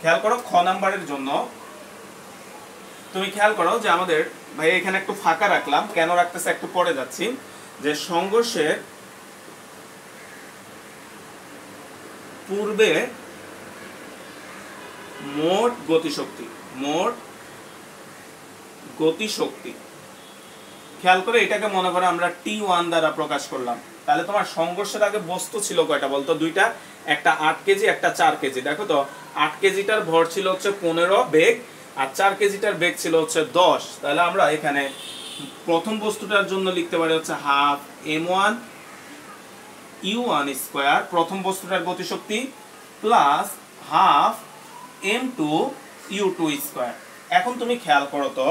S1: খেয়াল করো খ নাম্বারের জন্য তুমি খেয়াল করো যে আমাদের ভাই এখানে একটু ফাঁকা রাখলাম, কেন রাখতেছে একটু পরে যাচ্ছি, যে সংঘর্ষের পূর্বে মোট গতিশক্তি, খেয়াল করে এটাকে মনে করো আমরা T1 দ্বারা প্রকাশ করলাম। তাহলে তোমার সংঘর্ষের আগে বস্তু ছিল কয়টা বলতো, দুইটা, একটা 8 কেজি একটা 4 কেজি। দেখো তো 8 কেজিটার ভর ছিল হচ্ছে 15 বেগ আর 4 কেজিটার বেগ ছিল হচ্ছে 10। তাহলে আমরা এখানে প্রথম বস্তুটার জন্য লিখতে পারি হচ্ছে হাফ m1 u1 স্কয়ার, প্রথম বস্তুটার গতিশক্তি, plus half m2 u2 square. এখন তুমি খেয়াল করো তো,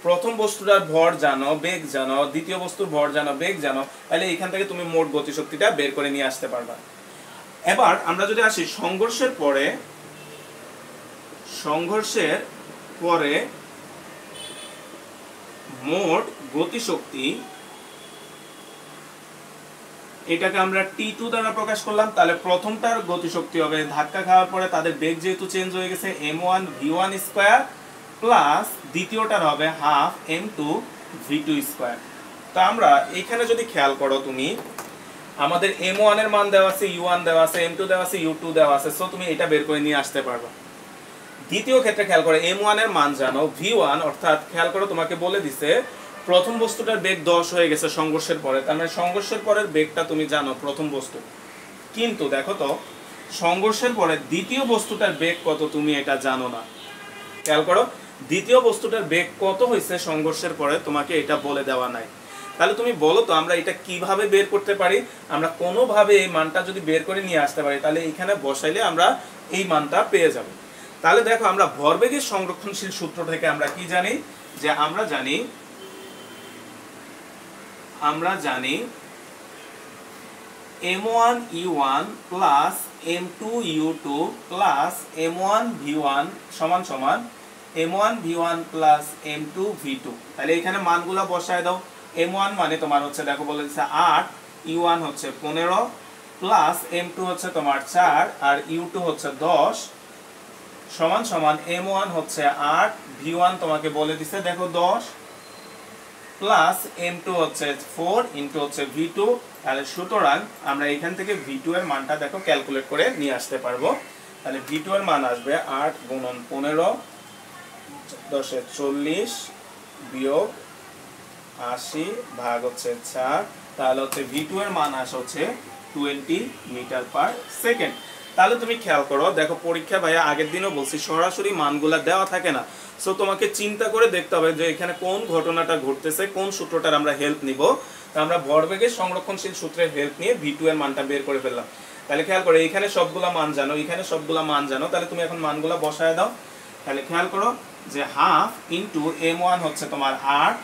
S1: প্রথম বস্তুটার ভর জানো, বেগ জানো, দ্বিতীয় বস্তুর ভর জানো, বেগ জানো, তাহলে এখান থেকে তুমি মোট গতিশক্তিটা বের করে নিয়ে আসতে পারবা। এবার আমরা যদি আসি সংঘর্ষের পরে মোট গতিশক্তি, এটাকে আমরা T2 দ্বারা প্রকাশ করলাম। তাহলে প্রথমটার গতিশক্তি হবে ধাক্কা খাওয়ার পরে তাদের বেগ যেহেতু চেঞ্জ হয়ে গেছে m1 v1 স্কয়ার, প্লাস দ্বিতীয়টার হবে হাফ m2 v2 স্কয়ার। তো আমরা এখানে যদি খেয়াল করো তুমি, আমাদের m1 এর মান দেওয়া আছে, u1 দেওয়া আছে, m2 দেওয়া আছে, u2 দেওয়া আছে, সো তুমি এটা বের করে নিয়ে আসতে পারবা। দ্বিতীয় ক্ষেত্রে খেয়াল করো m1 এর মান জানো, v1 অর্থাৎ খেয়াল করো তোমাকে বলে দিছে প্রথম বস্তুটার বেগ 10 হয়ে গেছে সংঘর্ষের পরে, তার মানে সংঘর্ষের পরের বেগটা তুমি জানো প্রথম বস্তু। কিন্তু দেখো তো সংঘর্ষের পরে দ্বিতীয় বস্তুটার বেগ কত তুমি এটা জানো না। খেয়াল করো দ্বিতীয় বস্তুটার বেগ কত হয়েছে সংঘর্ষের পরে তোমাকে এটা বলে দেওয়া নাই। তাহলে তুমি বলো তো আমরা এটা কিভাবে বের করতে পারি, আমরা কোনোভাবে এই মানটা যদি বের করে নিয়ে আসতে পারি তাহলে এখানে বসাইলে আমরা এই মানটা পেয়ে যাব। তাহলে দেখো আমরা ভরবেগের সংরক্ষণশীল সূত্র থেকে আমরা কি জানি, যে আমরা জানি m1 u1 plus m2 u2 plus m1 v1 সমান সমান m1 v1 plus m2 v2। তাহলে এখানে মানগুলো বসায় দাও। m1 মানে তোমার হচ্ছে দেখো বলে দিচ্ছে 8, u1 হচ্ছে 15 প্লাস m2 হচ্ছে তোমার 4 আর u2 হচ্ছে 10 সমান সমান m1 হচ্ছে 8, v1 তোমাকে বলে দিছে দেখো 10 প্লাস m2 হচ্ছে 4 ইনটু হচ্ছে v2। তাহলে সুতরাং আমরা এখান থেকে v2 এর মানটা দেখো ক্যালকুলেট করে নিয়ে আসতে পারবো। তাহলে v2 এর মান আসবে 8 গুণন 15 10 এ 40 বিয়োগ 80 ভাগ হচ্ছে 4। তাহলে হচ্ছে v2 এর মান আসে হচ্ছে 20 মিটার পার সেকেন্ড। তাহলে তুমি খেয়াল করো দেখো পরীক্ষা ভাইয়া আগের দিনও বলছি সরাসরি মানগুলা দেওয়া থাকে না, সো তোমাকে চিন্তা করে দেখতে হবে যে এখানে কোন ঘটনাটা ঘটতেছে, কোন সূত্রটার আমরা হেল্প নিব। তো আমরা ভরবেগের সংরক্ষণশীল সূত্রের হেল্প নিয়ে v2 এর মানটা বের করে ফেললাম। তাহলে খেয়াল করো এখানে সবগুলা মান জানো, এখানে সবগুলা মান জানো, তাহলে তুমি এখন মানগুলা বসায় দাও। তাহলে খেয়াল করো যে হাফ ইনটু m1 হচ্ছে তোমার 8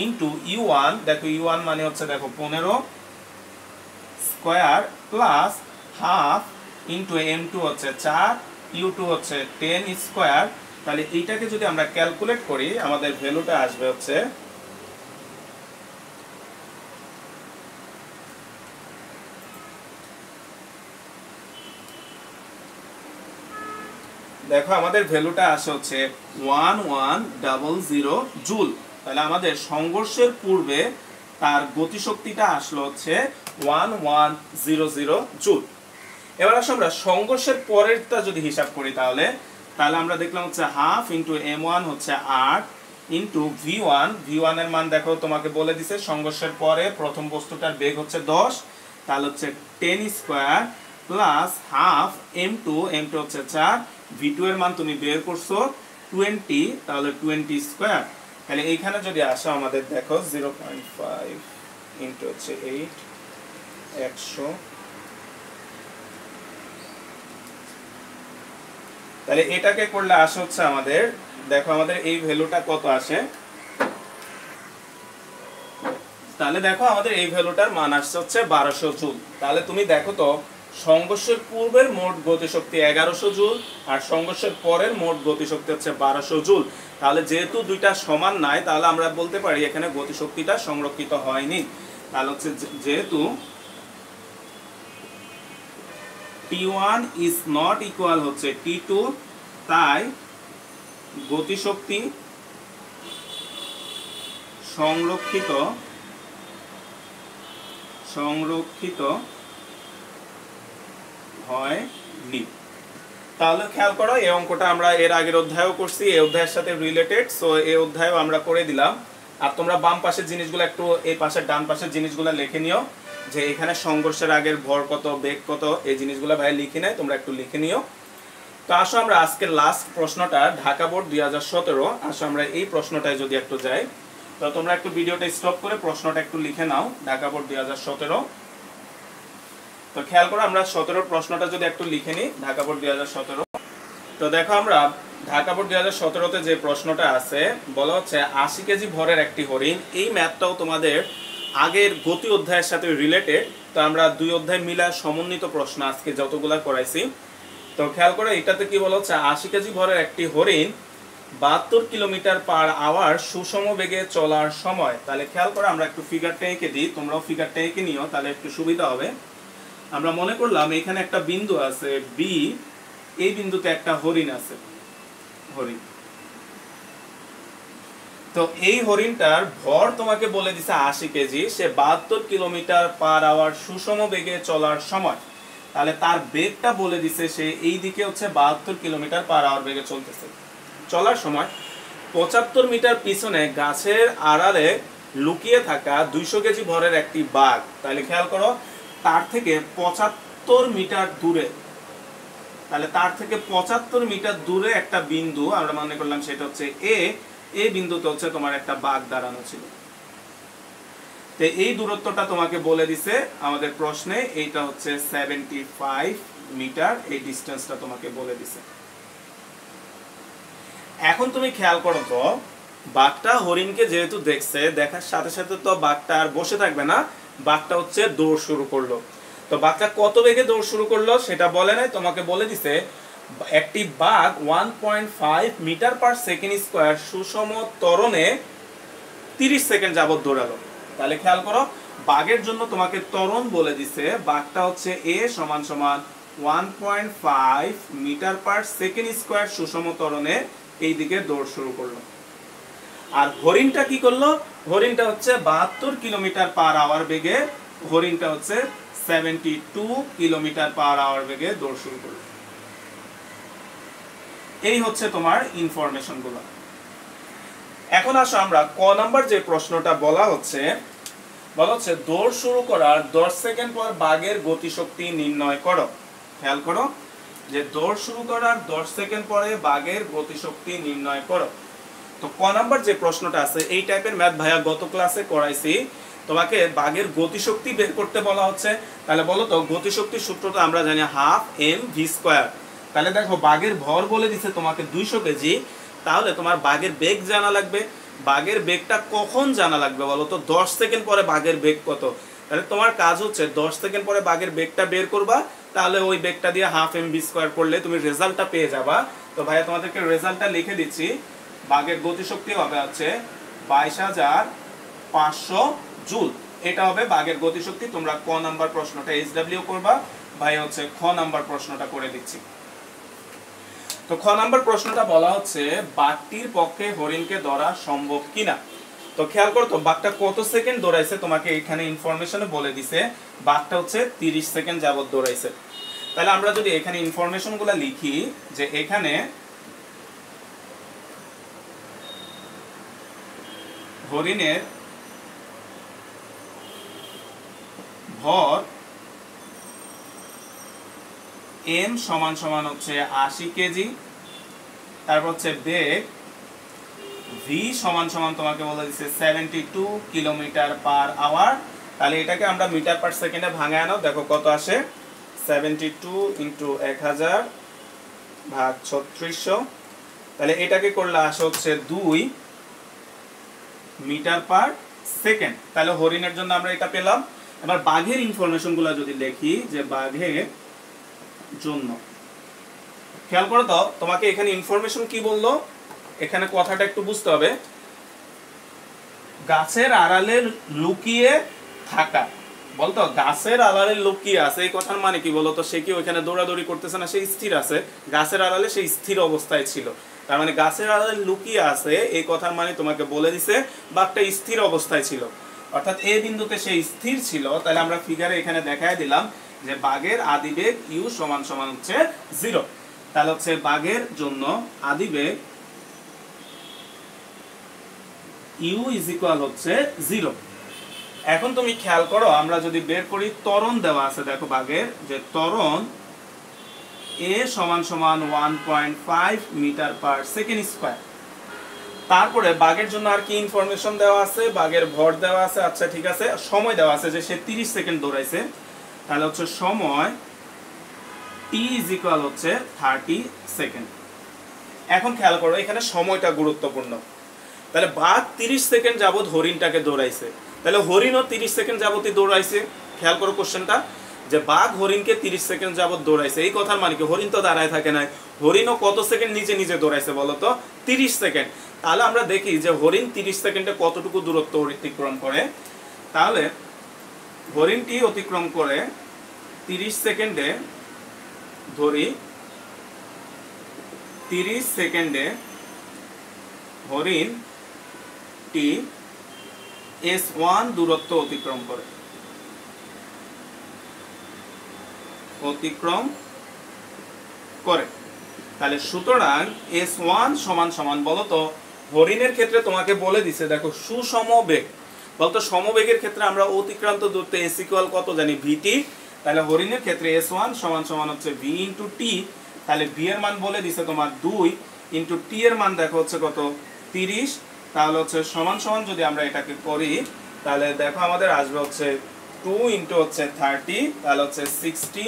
S1: ইনটু u1, দেখো u1 মানে হচ্ছে দেখো 15 square plus half into m2 হচ্ছে 4, u2 হচ্ছে 10 স্কয়ার। তাহলে এইটাকে যদি আমরা ক্যালকুলেট করি আমাদের ভ্যালুটা আসবে হচ্ছে দেখো আমাদের ভ্যালুটা আসে হচ্ছে 1100 জুল। তাহলে আমাদের সংঘর্ষের পূর্বে তার গতিশক্তিটা আসলো হচ্ছে 1100 জুল। এবার আসো আমরা সংঘর্ষের পরেরটা যদি হিসাব করি তাহলে আমরা দেখলাম হচ্ছে হাফ ইন্টু m1 হচ্ছে 8 ইন্টু v1 এর মান দেখো তোমাকে বলে দিছে সংঘর্ষের পরে প্রথম বস্তুটার বেগ হচ্ছে 10, তাহলে হচ্ছে 10 স্কয়ার প্লাস হাফ m2 হচ্ছে 4, v2 এর মান তুমি বের করছো 20, তাহলে 20 স্কয়ার। তাহলে এইখানে যদি আসো আমাদের দেখো 0.5 ইন্টু হচ্ছে 8 100, তাহলে এটাকে করলে আসে হচ্ছে আমাদের দেখো আমাদের এই ভ্যালুটা কত আসে, তাহলে দেখো আমাদের এই ভ্যালুটার মান আসছে হচ্ছে 1200 জুল। তাহলে তুমি দেখো তো সংঘর্ষের পূর্বের মোট গতিশক্তি 1100 জুল আর সংঘর্ষের পরের মোট গতিশক্তি হচ্ছে 1200 জুল। তাহলে যেহেতু দুইটা সমান নাই তাহলে আমরা বলতে পারি এখানে গতিশক্তিটা সংরক্ষিত হয়নি। তাহলে হচ্ছে যেহেতু T1 is not equal হচ্ছে T2, তাই গতিশক্তি সংরক্ষিত হয়নি। তাহলে খেয়াল করো এই অঙ্কটা আমরা এর আগের অধ্যায়ও করছি, এই অধ্যায়ের সাথে রিলেটেড, সো এই অধ্যায়ও আমরা করে দিলাম। আর তোমরা বাম পাশের জিনিসগুলো একটু এই পাশের ডান পাশের জিনিসগুলো লিখে নিও, যে এখানে সংঘর্ষের আগের ভর কত বেগ কত এই জিনিসগুলো ভাই লিখে নেয়, তোমরা একটু লিখে নিও। তো আসো আমরা আজকের লাস্ট প্রশ্নটা ঢাকা বোর্ড 2017, আসো আমরা এই প্রশ্নটায় যদি একটু যাই, তো তোমরা একটু ভিডিওটা স্টপ করে প্রশ্নটা একটু লিখে নাও, ঢাকা বোর্ড 2017। তো খেয়াল করো আমরা 17 প্রশ্নটা যদি একটু লিখে নিই, ঢাকা বোর্ড 2017। তো দেখো আমরা ঢাকা বোর্ড 2017তে যে প্রশ্নটা আছে বলা হচ্ছে 80 কেজি ভরের একটি হরিণ। এই ম্যাথটাও তোমাদের আগের গতি অধ্যায়ের সাথে রিলেটেড, তো আমরা দুই অধ্যায় মিলা সমন্বিত প্রশ্ন আজকে যতগুলা করাইছি। তো খেয়াল করো এটাতে কি বলা হচ্ছে 80 কেজি ভরের একটি হরিণ 72 কিলোমিটার পার আওয়ার সুষম বেগে চলার সময়। তাহলে খেয়াল করো আমরা একটু ফিগারটা এঁকে দিই, তোমরাও ফিগারটা এঁকে নিও তাহলে একটু সুবিধা হবে। আমরা মনে করলাম এখানে একটা বিন্দু আছে বি, এই বিন্দুতে একটা হরিণ আছে, হরিণ। তো এই হরিণটার ভর তোমাকে বলে দিছে 80 কেজি, সে 72 কিলোমিটার পার আওয়ার সুষম বেগে চলার সময়। তাহলে তার বেগটা বলে দিছে সে এই দিকে হচ্ছে 72 কিলোমিটার পার আওয়ার বেগে চলতেছে। চলার সময় 75 মিটার পিছনে গাছের আড়ালে লুকিয়ে থাকা 200 কেজি ভরের একটি বাঘ। তাহলে খেয়াল করো তার থেকে 75 মিটার দূরে, তাহলে তার থেকে 75 মিটার দূরে একটা বিন্দু আমরা মনে করলাম সেটা হচ্ছে এ, এই বিন্দুতে হচ্ছে তোমার একটা বাঘ দাঁড়ানো ছিল। তো এই দূরত্বটা তোমাকে বলে দিছে আমাদের প্রশ্নে, এইটা হচ্ছে 75 মিটার, এই ডিসটেন্সটা তোমাকে বলে দিছে। এখন তুমি খেয়াল করো তো বাঘটা হরিণকে যেহেতু দেখছে, দেখার সাথে সাথে তো বাঘটা আর বসে থাকবে না, বাঘটা হচ্ছে দৌড় শুরু করলো। তো বাঘটা কত বেগে দৌড় শুরু করলো সেটা বলে নাই, তোমাকে বলে দিছে একটি বাঘ 1.5 মিটার পার সেকেন্ড স্কয়ার সুষম ত্বরণে 30 সেকেন্ড যাবত দৌড়ালো। তাহলে খেয়াল করো বাঘের জন্য তোমাকে ত্বরণ বলে দিছে, বাঘটা হচ্ছে এ সমান সমান 1.5 মিটার পার সেকেন্ড স্কয়ার সুষম ত্বরণে এই দিকে দৌড় শুরু করলো। আর হরিণটা কি করলো, হরিণটা হচ্ছে 72 কিলোমিটার পার আওয়ার বেগে, হরিণটা হচ্ছে 72 কিলোমিটার পার আওয়ার বেগে দৌড় শুরু করলো। এই হচ্ছে তোমার ইনফরমেশন গুলো। এখন আসো আমরা ক নাম্বার যে প্রশ্নটা বলা হচ্ছে দৌড় শুরু করার 10 সেকেন্ড পর বাঘের গতিশক্তি নির্ণয় করো। খেয়াল করো যে দৌড় শুরু করার 10 সেকেন্ড পরে বাঘের গতিশক্তি নির্ণয় করো। তো ক নাম্বার যে প্রশ্নটা আছে এই টাইপের ম্যাথ ভাইয়া গত ক্লাসে করাইছি, তোমাকে বাঘের গতিশক্তি বের করতে বলা হচ্ছে। তাহলে বলো তো গতিশক্তির সূত্রটা আমরা জানি হাফ এম ভি স্কয়ার। তাহলে দেখো বাঘের ভর বলে দিছে তোমাকে 200 কেজি, তাহলে তোমার বাঘের বেগ জানা লাগবে। বাঘের বেগটা কখন জানা লাগবে বলো তো, 10 সেকেন্ড পরে বাঘের বেগ কত। তাহলে তোমার কাজ হচ্ছে 10 সেকেন্ড পরে বাঘের বেগটা বের করবা, তাহলে ওই বেগটা দিয়ে হাফ এম ভি স্কয়ার করলে তুমি রেজাল্টটা পেয়ে যাবা। তো ভাইয়া তোমাদেরকে রেজাল্টটা লিখে দিচ্ছি, বাঘের গতিশক্তি হবে হচ্ছে 22,500 জুল। এটা হবে বাঘের গতিশক্তি। তোমরা ক নাম্বার প্রশ্নটা SW করবা, ভাই হচ্ছে খ নাম্বার প্রশ্নটা করে দিচ্ছি। তো খ নাম্বার প্রশ্নটা বলা হচ্ছে বাঘটির পক্ষে হরিণকে ধরা সম্ভব কিনা। তো খেয়াল করো তো বাঘটা কত সেকেন্ড দৌড়াইছে, তোমাকে এখানে ইনফরমেশনে বলে দিছে বাঘটা হচ্ছে 30 সেকেন্ড যাবত দৌড়াইছে। তাহলে আমরা যদি এখানে ইনফরমেশনগুলো লিখি যে এখানে হরিণের ভর m সমান সমান হচ্ছে 80 কেজি, তারপর হচ্ছে বেগ v সমান সমান তোমাকে বলে দিচ্ছে 72 কিলোমিটার পার আওয়ার। তাহলে এটাকে আমরা মিটার পার সেকেন্ডে ভাঙে আনো, দেখো কত আসে, 72 ইন্টু 1000 ভাগ 3600। তাহলে এটাকে করলে আসে হচ্ছে 2 মিটার পার সেকেন্ড। তাহলে হরিণের জন্য আমরা এটা পেলাম। এবার বাঘের ইনফরমেশনগুলো যদি দেখি, যে বাঘের জন্য খেয়াল করো তো, তোমাকে এখানে ইনফরমেশন কি বললো, এখানে কথাটা একটু বুঝতে হবে। গাছের আড়ালে লুকিয়ে থাকা, বলতো গাছের আড়ালে লুকিয়ে আছে, এই কথার মানে কি বলতো, সে কি ওইখানে দৌড়াদৌড়ি করতেছে না, সে স্থির আছে, গাছের আড়ালে সে স্থির অবস্থায় ছিল। তার মানে গাছের আড়ালে লুকিয়ে আছে এই কথার মানে তোমাকে বলে দিছে বাঘটা স্থির অবস্থায় ছিল, অর্থাৎ এই বিন্দুতে সে স্থির ছিল। তাহলে আমরা ফিগারে এখানে দেখায় দিলাম যে বাঘের আদিবেগ u সমান সমান হচ্ছে 0। তাহলে হচ্ছে বাঘের জন্য আদিবেগ u ইজ ইকুয়াল হচ্ছে 0। এখন তুমি খেয়াল করো, আমরা যদি বের করি ত্বরণ দেওয়া আছে, দেখো বাঘের যে ত্বরণ a সমান সমান 1.5 মিটার পার সেকেন্ড স্কয়ার। তারপরে বাঘের জন্য আর কি ইনফরমেশন দেওয়া আছে, বাঘের ভর দেওয়া আছে, আচ্ছা ঠিক আছে, সময় দেওয়া আছে যে সে 30 সেকেন্ড দৌড়াইছে। তাহলে হচ্ছে সময় t ইজ ইকুয়াল হচ্ছে 30 সেকেন্ড। এখন খেয়াল করো এখানে সময়টা গুরুত্বপূর্ণ। তাহলে বাঘ 30 সেকেন্ড যাবত হরিণটাকে দৌড়াইছে, তাহলে হরিণও 30 সেকেন্ড যাবতই দৌড়াইছে। খেয়াল করো কোশ্চেনটা, যে বাঘ হরিণকে 30 সেকেন্ড যাবত দৌড়াইছে, এই কথার মানে কি হরিণ তো দাঁড়ায় থাকে না, হরিণও কত সেকেন্ড নিজে নিজে দৌড়াইছে বলতো, 30 সেকেন্ড। তাহলে আমরা দেখি যে হরিণ 30 সেকেন্ডে কতটুকু দূরত্ব অতিক্রম করে। তাহলে হরিণটি অতিক্রম করে 30 সেকেন্ডে, ধরি 30 সেকেন্ডে হরিণটি s1 দূরত্ব অতিক্রম করে, তাহলে সুতরাং s1 সমান সমান বলতো, হরিণের ক্ষেত্রে তোমাকে বলে দিছে দেখো সুষম বেগ, বলতো সমবেগের ক্ষেত্রে আমরা অতিক্রান্ত দূরত্ব s ইকুয়াল কত জানি vt। তাহলে হরিণের ক্ষেত্রে s1 সমান সমান হচ্ছে v ইন্টু t। তাহলে v এর মান বলে দিছে তোমার 2 ইন্টু t এর মান দেখো হচ্ছে কত 30। তাহলে হচ্ছে সমান সমান যদি আমরা এটাকে করি, তাহলে দেখো আমাদের আসবে হচ্ছে 2 ইন্টু হচ্ছে 30, তাহলে হচ্ছে 60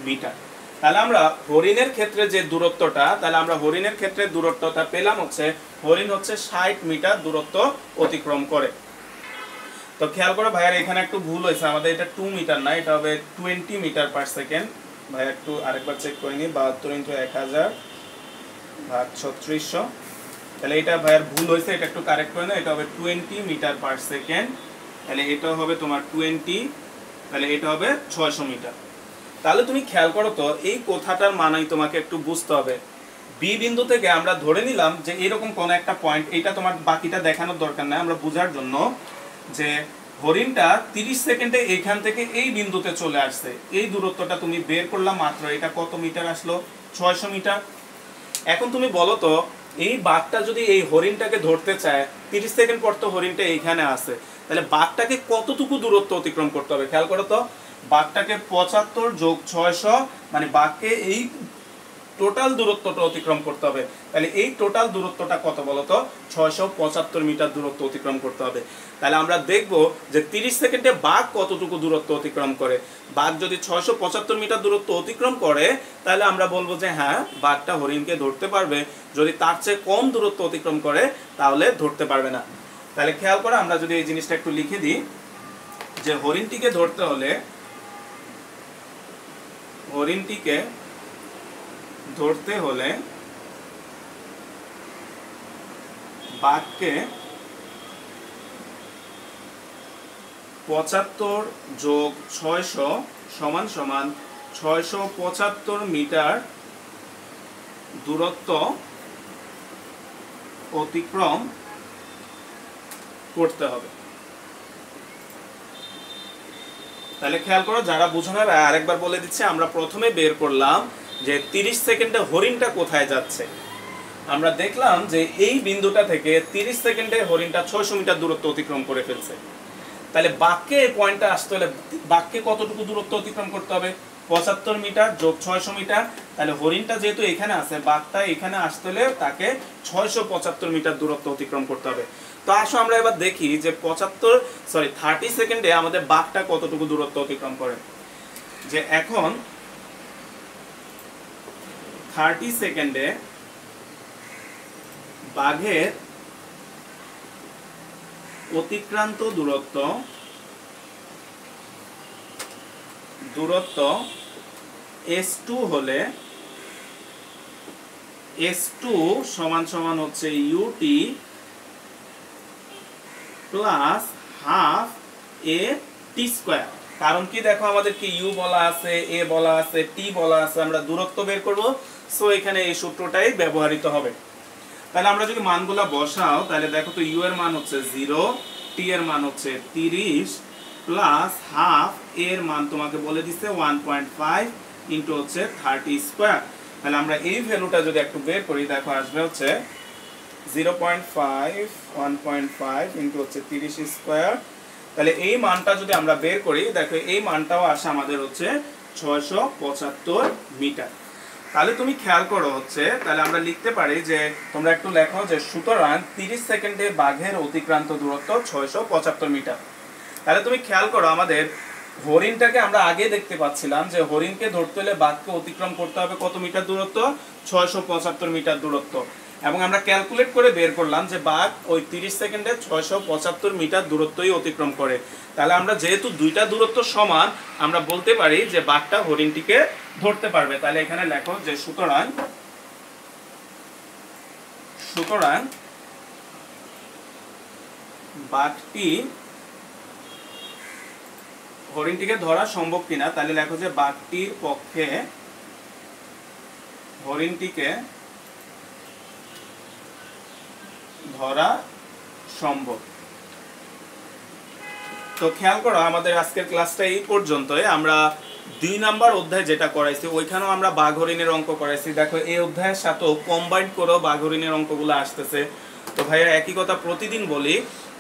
S1: মিটার। তাহলে আমরা হরিণের ক্ষেত্রে যে দূরত্বটা, তাহলে আমরা হরিণের ক্ষেত্রে দূরত্বটা পেলাম হচ্ছে, হরিণ হচ্ছে 60 মিটার দূরত্ব অতিক্রম করে। তো খেয়াল করো ভাইয়ার এখানে একটু ভুল হয়েছে, আমাদের এটা 2 মিটার না, এটা হবে 20 মিটার পার সেকেন্ড। ভাইয়া একটু আরেকবার চেক করে নি, 72 ইন্টু 1000 ভাগ 3600। তাহলে এটা ভাইয়ার ভুল হয়েছে, এটা একটু কারেক্ট করে না, এটা হবে 20 মিটার পার সেকেন্ড। তাহলে এটা হবে তোমার 20, তাহলে এটা হবে 600 মিটার। তাহলে তুমি খেয়াল করো তো, এই কথাটার মানেই তোমাকে একটু বুঝতে হবে। বি বিন্দু থেকে আমরা ধরে নিলাম যে এরকম কোন একটা পয়েন্ট, এটা তোমার বাকিটা দেখানোর দরকার নাই, আমরা বোঝার জন্য যে হরিণটা 30 সেকেন্ডে এইখান থেকে এই বিন্দুতে চলে আসছে, এই দূরত্বটা তুমি বের করলাম মাত্র, এটা কত মিটার আসলো, 600 মিটার। এখন তুমি বলো তো, এই বাঘটা যদি এই হরিণটাকে ধরতে চায়, 30 সেকেন্ড পর তো হরিণটা এইখানে আছে, তাহলে বাঘটাকে কতটুকু দূরত্ব অতিক্রম করতে হবে, খেয়াল করো তো, বাঘটাকে 75 যোগ 600, মানে বাঘকে এই টোটাল দূরত্বটা অতিক্রম করতে হবে। তাহলে এই টোটাল দূরত্বটা কত বলতো, 675 মিটার দূরত্ব অতিক্রম করতে হবে। তাহলে আমরা দেখব যে 30 সেকেন্ডে বাঘ কতটুকু দূরত্ব অতিক্রম করে। বাঘ যদি 675 মিটার দূরত্ব অতিক্রম করে, তাহলে আমরা বলবো যে হ্যাঁ, বাঘটা হরিণকে ধরতে পারবে। যদি তার চেয়ে কম দূরত্ব অতিক্রম করে, তাহলে ধরতে পারবে না। তাহলে খেয়াল করে আমরা যদি এই জিনিসটা একটু লিখে দিই, যে হরিণটিকে ধরতে হলে, হরিণটিকে ধরতে হলে বাঘকে 75 যোগ 600 সমান সমান 675 মিটার দূরত্ব অতিক্রম করতে হবে। তাহলে খেয়াল করো, যারা বুঝো না আরেকবার বলে দিচ্ছে। আমরা প্রথমে বের করলাম যে 30 সেকেন্ডে হরিণটা কোথায় যাচ্ছে। আমরা দেখলাম যে এই বিন্দুটা থেকে 30 সেকেন্ডে হরিণটা 600 মিটার দূরত্ব অতিক্রম করে ফেলছে। তাহলে বাক্যে এই পয়েন্টটা আসতে হলে বাক্যে কতটুকু দূরত্ব অতিক্রম করতে হবে? 75 মিটার যোগ 600 মিটার। তাহলে হরিণটা যেহেতু এখানে আছে, বাঘটা এখানে আসতে হলে তাকে 675 মিটার দূরত্ব অতিক্রম করতে হবে। তো আসো আমরা এবার দেখি যে 30 সেকেন্ডে আমাদের বাঘটা কতটুকু দূরত্ব অতিক্রম করে। যে এখন 30 সেকেন্ডে বাঘের অতিক্রান্ত দূরত্ব S2 হলে S2 সমান সমান হচ্ছে UT plus half AT square. কারণ কি দেখো, আমাদের কি U বলা আছে, A বলা আছে, T বলা আছে, আমরা দূরত্ব বের করব। সো এখানে এই সূত্রটাই ব্যবহৃত হবে। তাহলে আমরা যদি মানগুলা বসাও, তাহলে দেখো তো U এর মান হচ্ছে 0, T এর মান হচ্ছে 30 প্লাস হাফ, এর মান তোমাকে বলে দিচ্ছে 1.5 ইন্টু হচ্ছে 30 স্কয়ার। তাহলে আমরা এই ভ্যালুটা যদি একটু বের করি, দেখো আসবে হচ্ছে 0.5 1.5 ইন্টু হচ্ছে 30 স্কয়ার। তাহলে এই মানটা যদি আমরা বের করি, দেখো এই মানটাও আসে আমাদের হচ্ছে 675 মিটার। তাহলে তুমি খেয়াল করো হচ্ছে, তাহলে আমরা লিখতে পারি যে, তোমরা একটু লেখো যে সুতরাং 30 সেকেন্ডে বাঘের অতিক্রান্ত দূরত্ব 675 মিটার। তাহলে তুমি খেয়াল করো, আমাদের হরিণটাকে আমরা আগে দেখতে পাচ্ছিলাম যে হরিণকে ধরতে হলে বাঘকে অতিক্রম করতে হবে কত মিটার দূরত্ব? 675 মিটার দূরত্ব। এবং আমরা ক্যালকুলেট করে বের করলাম যে বাঘ ওই 30 সেকেন্ডে 675 মিটার দূরত্বই অতিক্রম করে। তাহলে আমরা যেহেতু দুইটা দূরত্ব সমান, আমরা বলতে পারি যে বাঘটা হরিণটিকে ধরতে পারবে। তাহলে এখানে লেখো যে সুতরাং বাঘটি হরিণটিকে ধরা সম্ভব কিনা। তাহলে লেখো যে বাঘটির পক্ষে হরিণটিকে ধরা সম্ভব। তো খেয়াল করো, আমাদের আজকের ক্লাসটা এই পর্যন্তই। আমরা 2 নাম্বার অধ্যায় যেটা করাইছি, ওইখানেও আমরা বাঘ হরিণের অঙ্ক করাইছি। দেখো এই অধ্যায়ের সাথেও কম্বাইন্ড করেও বাঘ হরিণের অঙ্কগুলো আসতেছে। তো ভাইয়া একই কথা প্রতিদিন বলি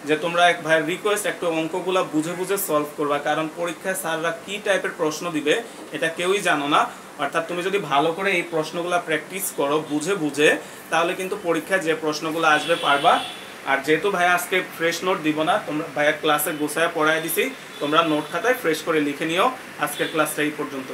S1: যে তোমরা এক ভাইয়ের রিকোয়েস্ট, একটু অঙ্কগুলো বুঝে বুঝে সলভ করবা। কারণ পরীক্ষায় স্যাররা কি টাইপের প্রশ্ন দিবে এটা কেউই জানো না। অর্থাৎ তুমি যদি ভালো করে এই প্রশ্নগুলো প্র্যাকটিস করো বুঝে বুঝে, তাহলে কিন্তু পরীক্ষায় যে প্রশ্নগুলো আসবে পারবা। আর যেহেতু ভাইয়া আজকে ফ্রেশ নোট দিব না, তোমরা ভাইয়া ক্লাসে গোছায় পড়ায় দিছি, তোমরা নোট খাতায় ফ্রেশ করে লিখে নিও। আজকের ক্লাসটা এই পর্যন্ত।